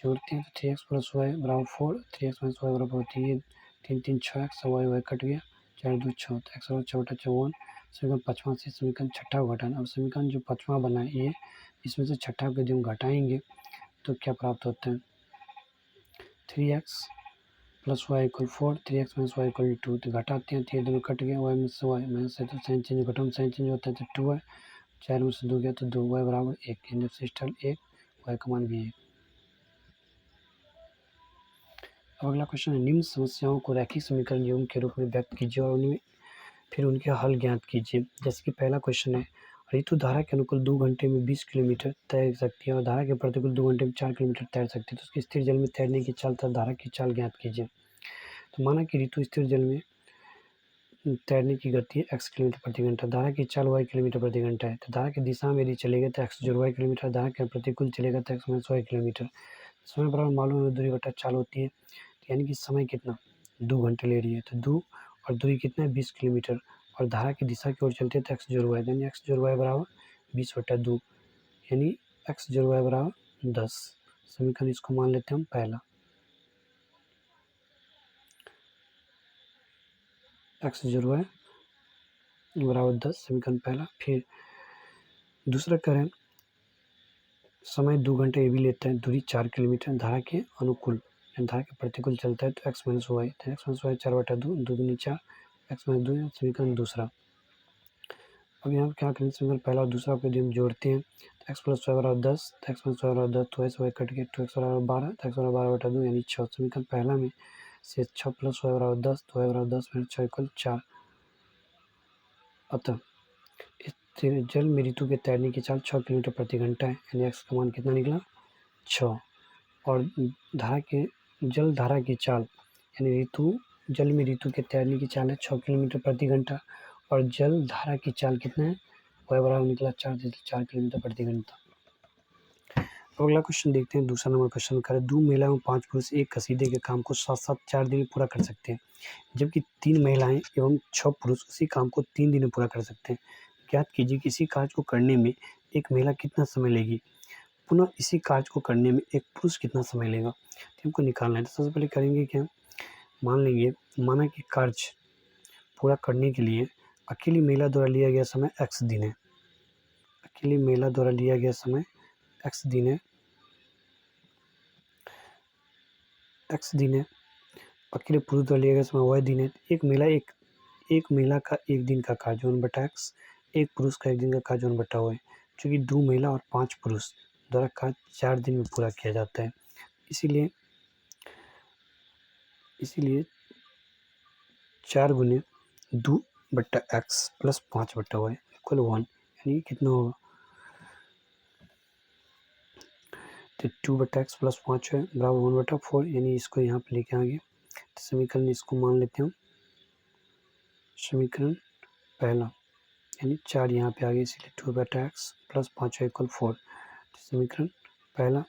तो 3x प्लस वाई बराबर 4, 3x माइनस वाई बराबर होती है 3 6x वाई कट गया 4 2 6, तो x बराबर 4 समीकरण 5वां से समीकरण 6 को घटाना। अब समीकरण जो 5वां बना है ये इसमें से 6 को यदि हम घटाएंगे तो क्या प्राप्त होता है 3x plus y equal 4, 3x minus Y equal 2, तो घटाते हैं तो ये दोनों कट गया वाई माइनस वाई माइनस है तो साइन चेंज घटाओ साइन चेंज होता है तो 2 है, 4 में से 2 गया तो 2 वाई बराबर 1 यानी सिस्टम 1 वाई का मान भी 1। अब अगला क्वेश्चन है निम्न समस्याओं को रैखिक समीकरण युग्म के रूप में व्यक्त कीजिए और उनमें फिर उनके हल ज्ञात कीजिए। जैसे कि पहला क्वेश्चन है ऋतु धारा के अनुकूल 2 घंटे में 20 किलोमीटर तैर सकती है और धारा के प्रतिकूल 2 घंटे में 4 किलोमीटर तैर सकती है, तो उसकी स्थिर जल में तैरने की चाल तथा धारा की चाल ज्ञात कीजिए। तो माना कि ऋतु स्थिर जल में तैरने की गति है x किलोमीटर प्रति घंटा, धारा की चाल y किलोमीटर प्रति घंटा है, तो धारा की दिशा में यदि चलेगा तो x जोड़ y किलोमीटर, धारा के प्रतिकूल चलेगा तो x माइनस y किलोमीटर। समय बराबर मालूम है दूरी बटा चाल होती है, तो यानी कि समय कितना 2 घंटे ले रही है तो 2 और दूरी कितना है 20 किलोमीटर और धारा की दिशा की ओर चलते हैं तो x जोड़ y यानी x जोड़ y बराबर 20/2 यानी x जोड़ y बराबर 10। समीकरण इसको मान लेते हैं हम पहला x जोड़ y बराबर 10 समीकरण पहला। फिर दूसरा करें समय 2 घंटे ये भी लेता है, दूरी 4 किलोमीटर, धारा के अनुकूल धारा के प्रतिकूल चलता है तो x माइनस वाई, तो x माइनस वाई 4/2 2 दूनी 4 x माइनस 2 समीकरण दूसरा। अब यहाँ क्या करें समीकरण पहला और दूसरा को यदि हम जोड़ते हैं तो एक्स प्लस वाई बराबर 10, तो एक्स प्लस वाई बराबर 10, तो ऐसे वाई कट गया, तो एक्स बराबर 12, तो एक्स बराबर 12 बटा 2 यानी 6। समीकरण पहला में से 6 प्लस वाई बराबर 10, तो वाई बराबर 10 में 6 इक्वल 4। अतः इस जल में ऋतु के तैरने की चाल 6 किलोमीटर प्रति घंटा है, यानी एक्स का मान कितना निकला 6। और धारा के जल धारा की चाल यानी जल में ऋतु के तैरने की चाल है 6 किलोमीटर प्रति घंटा, और जल धारा की चाल कितना है, वह बराबर निकला 4 किलोमीटर प्रति घंटा। अब अगला क्वेश्चन देखते हैं। दूसरा नंबर क्वेश्चन कर 2 महिला एवं 5 पुरुष एक कसीदे के काम को साथ साथ 4 दिन में पूरा कर सकते हैं, जबकि 3 महिलाएं एवं 6 पुरुष उसी काम को 3 दिन में पूरा कर सकते हैं। ज्ञात कीजिए कि इसी कार्य को करने में एक महिला कितना समय लेगी, पुनः इसी कार्य को करने में एक पुरुष कितना समय लेगा। तो हमको निकालना है। तो सबसे पहले करेंगे क्या, माना कि कार्य पूरा करने के लिए अकेली महिला द्वारा लिया गया समय x दिन है। अकेली महिला द्वारा लिया गया समय x दिन है, अकेले पुरुष द्वारा लिया गया समय y दिन है। एक महिला का एक दिन का कार्य 1/x, एक पुरुष का एक दिन का कार्य 1/y, चूँकि 2 महिला और 5 पुरुष द्वारा कार्य 4 दिन में पूरा किया जाता है। इसीलिए 4 गुने 2/x प्लस 5/y इक्वल 1, यानी कितना होगा, तो 2/x प्लस 5 है बराबर 1/4, यानी इसको यहाँ पे लेके आगे। तो समीकरण इसको मान लेते हैं समीकरण पहला, यानी 4 यहाँ पे आ गए, इसलिए 2/x प्लस 5 इक्वल 4। समीकरण पहला,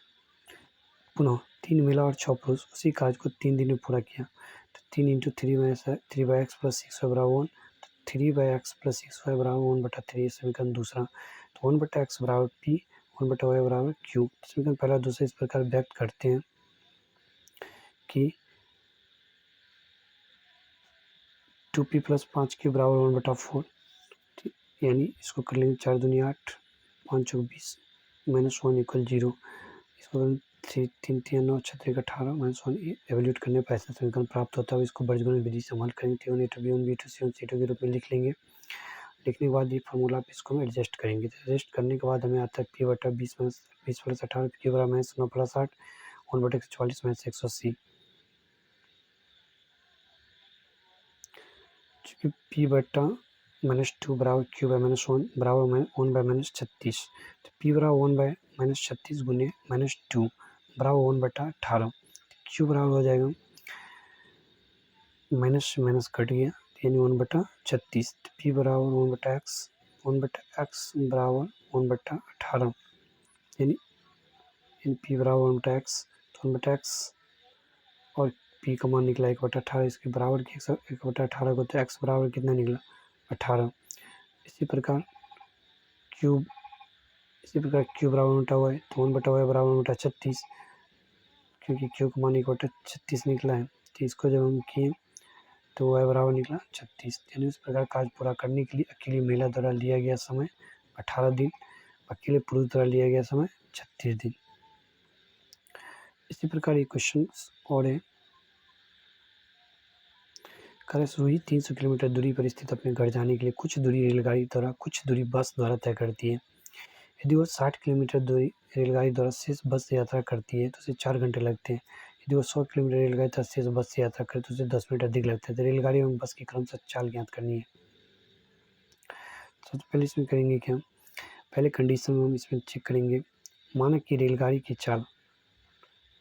पुनः 3 महिला और 6 पुरुष उसी कार्य को 3 दिन में पूरा किया। तो 3 × 3/x प्लस 6y बराबर 1, तो 3/x प्लस 6y बराबर 1/3। समीकरण दूसरा, तो 1/x बराबर p, 1/y बराबर q। समीकरण पहला दूसरा इस प्रकार व्यक्त करते हैं कि 2p प्लस 5q बराबर 1/4, यानी इसको कर लेंगे 4 दूनी 8, 5 चौक 20 माइनस 1 इक्वल 0। इसको 3 3 9 6 3 18 माइनस 1 एवल्यूट करने पर ऐसा समीकरण प्राप्त होता है। इसको बीजगणित विधि से हल करेंगे, T1 A2 B1 B2 C1 C2 के रूप में लिख लेंगे। लिखने के बाद ये फार्मूला पे इसको हम एडजस्ट करेंगे। एडजस्ट करने के बाद हमें आता है p/20 प्लस 18 q बराबर माइनस 9 प्लस 8 1/144 माइनस 180। चूँकि p/-2 बराबर q बाय -1 बराबर 1/-36, तो p बराबर 1/-36 गुने -2 बराबर 1/18। q बराबर हो जाएगा माइनस माइनस कट गया, यानी 1/36। तो p बराबर 1/x बराबर 1/18, यानी p बराबर 1/x, तो 1/x और p का मान निकला 1/18। इसके बराबर 1/18 को, तो x बराबर कितना निकला 18। इसी प्रकार q बराबर 1/y, तो 1/y बराबर 1/36, क्योंकि q का मान 1/36 निकला है। तो इसको जब हम किए तो y बराबर निकला 36। यानी इस प्रकार कार्य पूरा करने के लिए अकेली महिला द्वारा लिया गया समय 18 दिन, अकेले पुरुष द्वारा लिया गया समय 36 दिन। इसी प्रकार ये क्वेश्चन और है। रुही 300 किलोमीटर दूरी पर स्थित अपने घर जाने के लिए कुछ दूरी रेलगाड़ी द्वारा, कुछ दूरी बस द्वारा तय करती है। यदि वो 60 किलोमीटर दूरी रेलगाड़ी द्वारा शेष बस से यात्रा करती है तो उसे 4 घंटे लगते हैं। यदि वो 100 किलोमीटर रेलगाड़ी द्वारा शेष बस से यात्रा करे तो उसे 10 मिनट अधिक लगते हैं। तो रेलगाड़ी एवं बस की क्रमशः चाल ज्ञात करनी है। सबसे पहले इसमें करेंगे क्या, पहले कंडीशन हम इसमें चेक करेंगे। माना कि रेलगाड़ी की चाल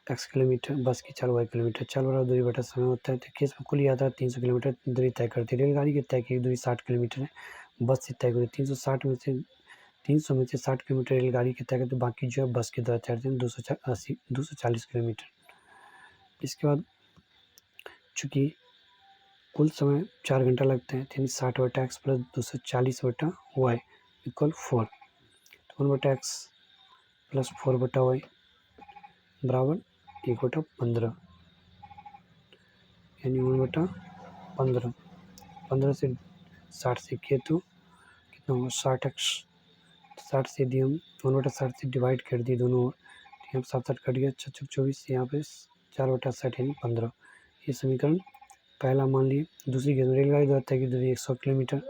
x किलोमीटर, बस की चाल y किलोमीटर, चाल बराबर दूरी बटा समय होता है। तो केस में कुल यात्रा 300 किलोमीटर दूरी तय करती है। रेलगाड़ी की तय की दूरी 60 किलोमीटर है, बस से तय हुई 300 में से 60 किलोमीटर रेलगाड़ी के तय करते, बाकी जो है बस के द्वारा तय करते हैं 240 किलोमीटर। इसके बाद चूँकि कुल समय 4 घंटा लगता है, यानी 60/x प्लस 240/y इक्वल 4। तो 1/x प्लस 4/y बराबर 1/15, यानी 1/15। 15 से 60 से किए तो कितना होगा 60x, 60 से यदि हम 1/60 से डिवाइड कर दिए दोनों ओर, तो यहाँ 7 कट गया, 6 24, यहाँ पे 4/60 यानी 15। ये समीकरण पहला मान लिए। दूसरी केस में रेलगाड़ी द्वारा तय की दूरी 100 किलोमीटर,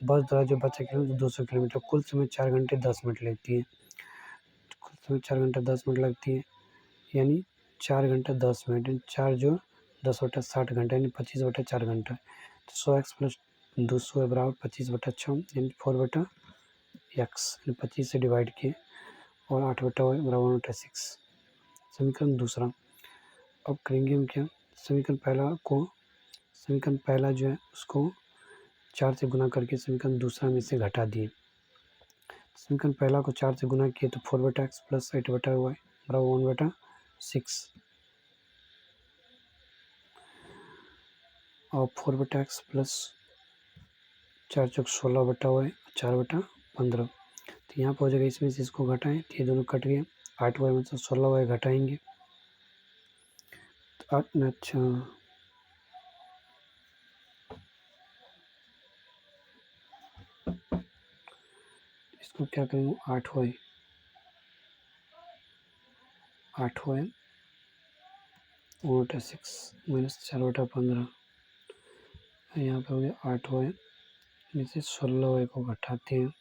बस द्वारा जो बचा किलोमीटर 200 किलोमीटर, कुल समय 4 घंटे 10 मिनट लगती है। समय 4 घंटा 10 मिनट लगती है, यानी 4 घंटा 10 मिनट, यानी 4 जो 10 बटा 60 घंटा, यानी 25 बटा 4 घंटा। तो 100x प्लस 200 है बराबर 25 बटा 6, यानी 4 बटा x, यानी 25 से डिवाइड किए और 8 बटा y बराबर 1 बटा 6। समीकरण दूसरा, अब करेंगे हम क्या, समीकरण पहला जो है उसको 4 से गुना करके समीकरण दूसरा में से घटा दिए। समीकरण पहला को 4 से गुना किए तो 4 बटा एक्स प्लस 8 बटा वाई बराबर 1 बटा 6 और 4 बटा एक्स प्लस 4 चौक 16 बटा वाई 4 बटा 15। तो यहाँ पर हो जाएगा, इसमें से इसको घटाएं तो ये दोनों कट गए, 8 वाई मतलब 16 वाई घटाएंगे तो 8 अच्छा इसको क्या करेंगे, 8 वाई 1 बटा 6 माइनस 4 बटा 15। यहाँ पे हो गया 8 वाई में से 16 वाई को घटाते हैं,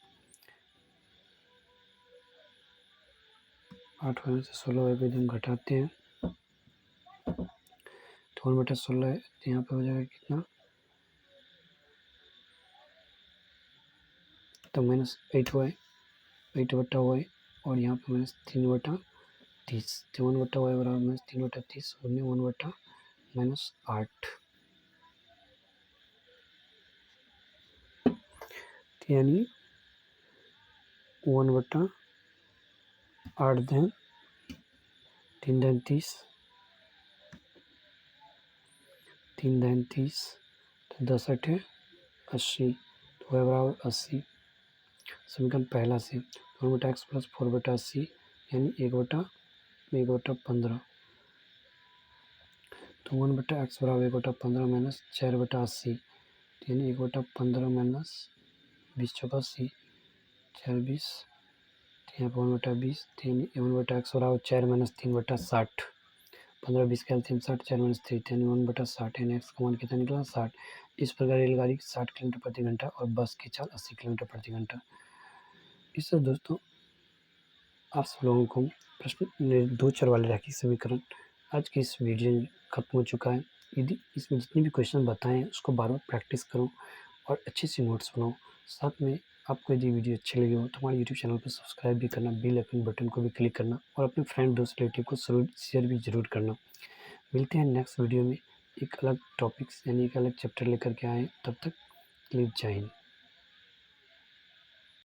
8 वाई में से 16 वाई को हम घटाते हैं तो 1 बटा 16 है, तो यहाँ पे हो जाएगा कितना, तो माइनस 8 वाई 8 बटा वाई और यहाँ पे माइनस 3 बटा 30, तो 1 बटा वाई बराबर माइनस 3 बटा 30 और 1 बटा माइनस 8, यानी 1 बटा 8 दिन 3 दिन 30, 3 दिन 30 तो 10 अठे 80, तो y बराबर 80। समीकरण पहला से 1 बटा एक्स प्लस 4 बटा 80 यानी 1 बटा 15, तो 1 बटा एक्स बराबर 1 बटा 15 माइनस 4 बटा 80 यानी 1 बटा 15 माइनस 20 चौका 80, 4 20, यहाँ पर 1 बटा 20 यानी 1 बटा एक्स बराबर 4 माइनस 3 बटा 60, 15 20 का एलसीएम 60, 4 माइनस 3 यानी 1 बटा 60, यानी एक्स का मान कितना निकला 60। इस प्रकार रेलगाड़ी 60 किलोमीटर प्रति घंटा और बस की चाल 80 किलोमीटर प्रति घंटा। इससे दोस्तों आप सब लोगों को प्रश्न 2 चर वाले रैखिक समीकरण आज की इस वीडियो में खत्म हो चुका है। यदि इसमें जितने भी क्वेश्चन बताए हैं उसको बार बार प्रैक्टिस करो और अच्छे से नोट्स बनाओ। साथ में आपको यदि वीडियो अच्छी लगी हो तो हमारे यूट्यूब चैनल को सब्सक्राइब भी करना, बेल आइकन बटन को भी क्लिक करना और अपने फ्रेंड दोस्त रिलेटिव को शेयर भी जरूर करना। मिलते हैं नेक्स्ट वीडियो में एक अलग टॉपिक्स यानी एक अलग चैप्टर लेकर के आए, तब तक प्लीज जय हिंद।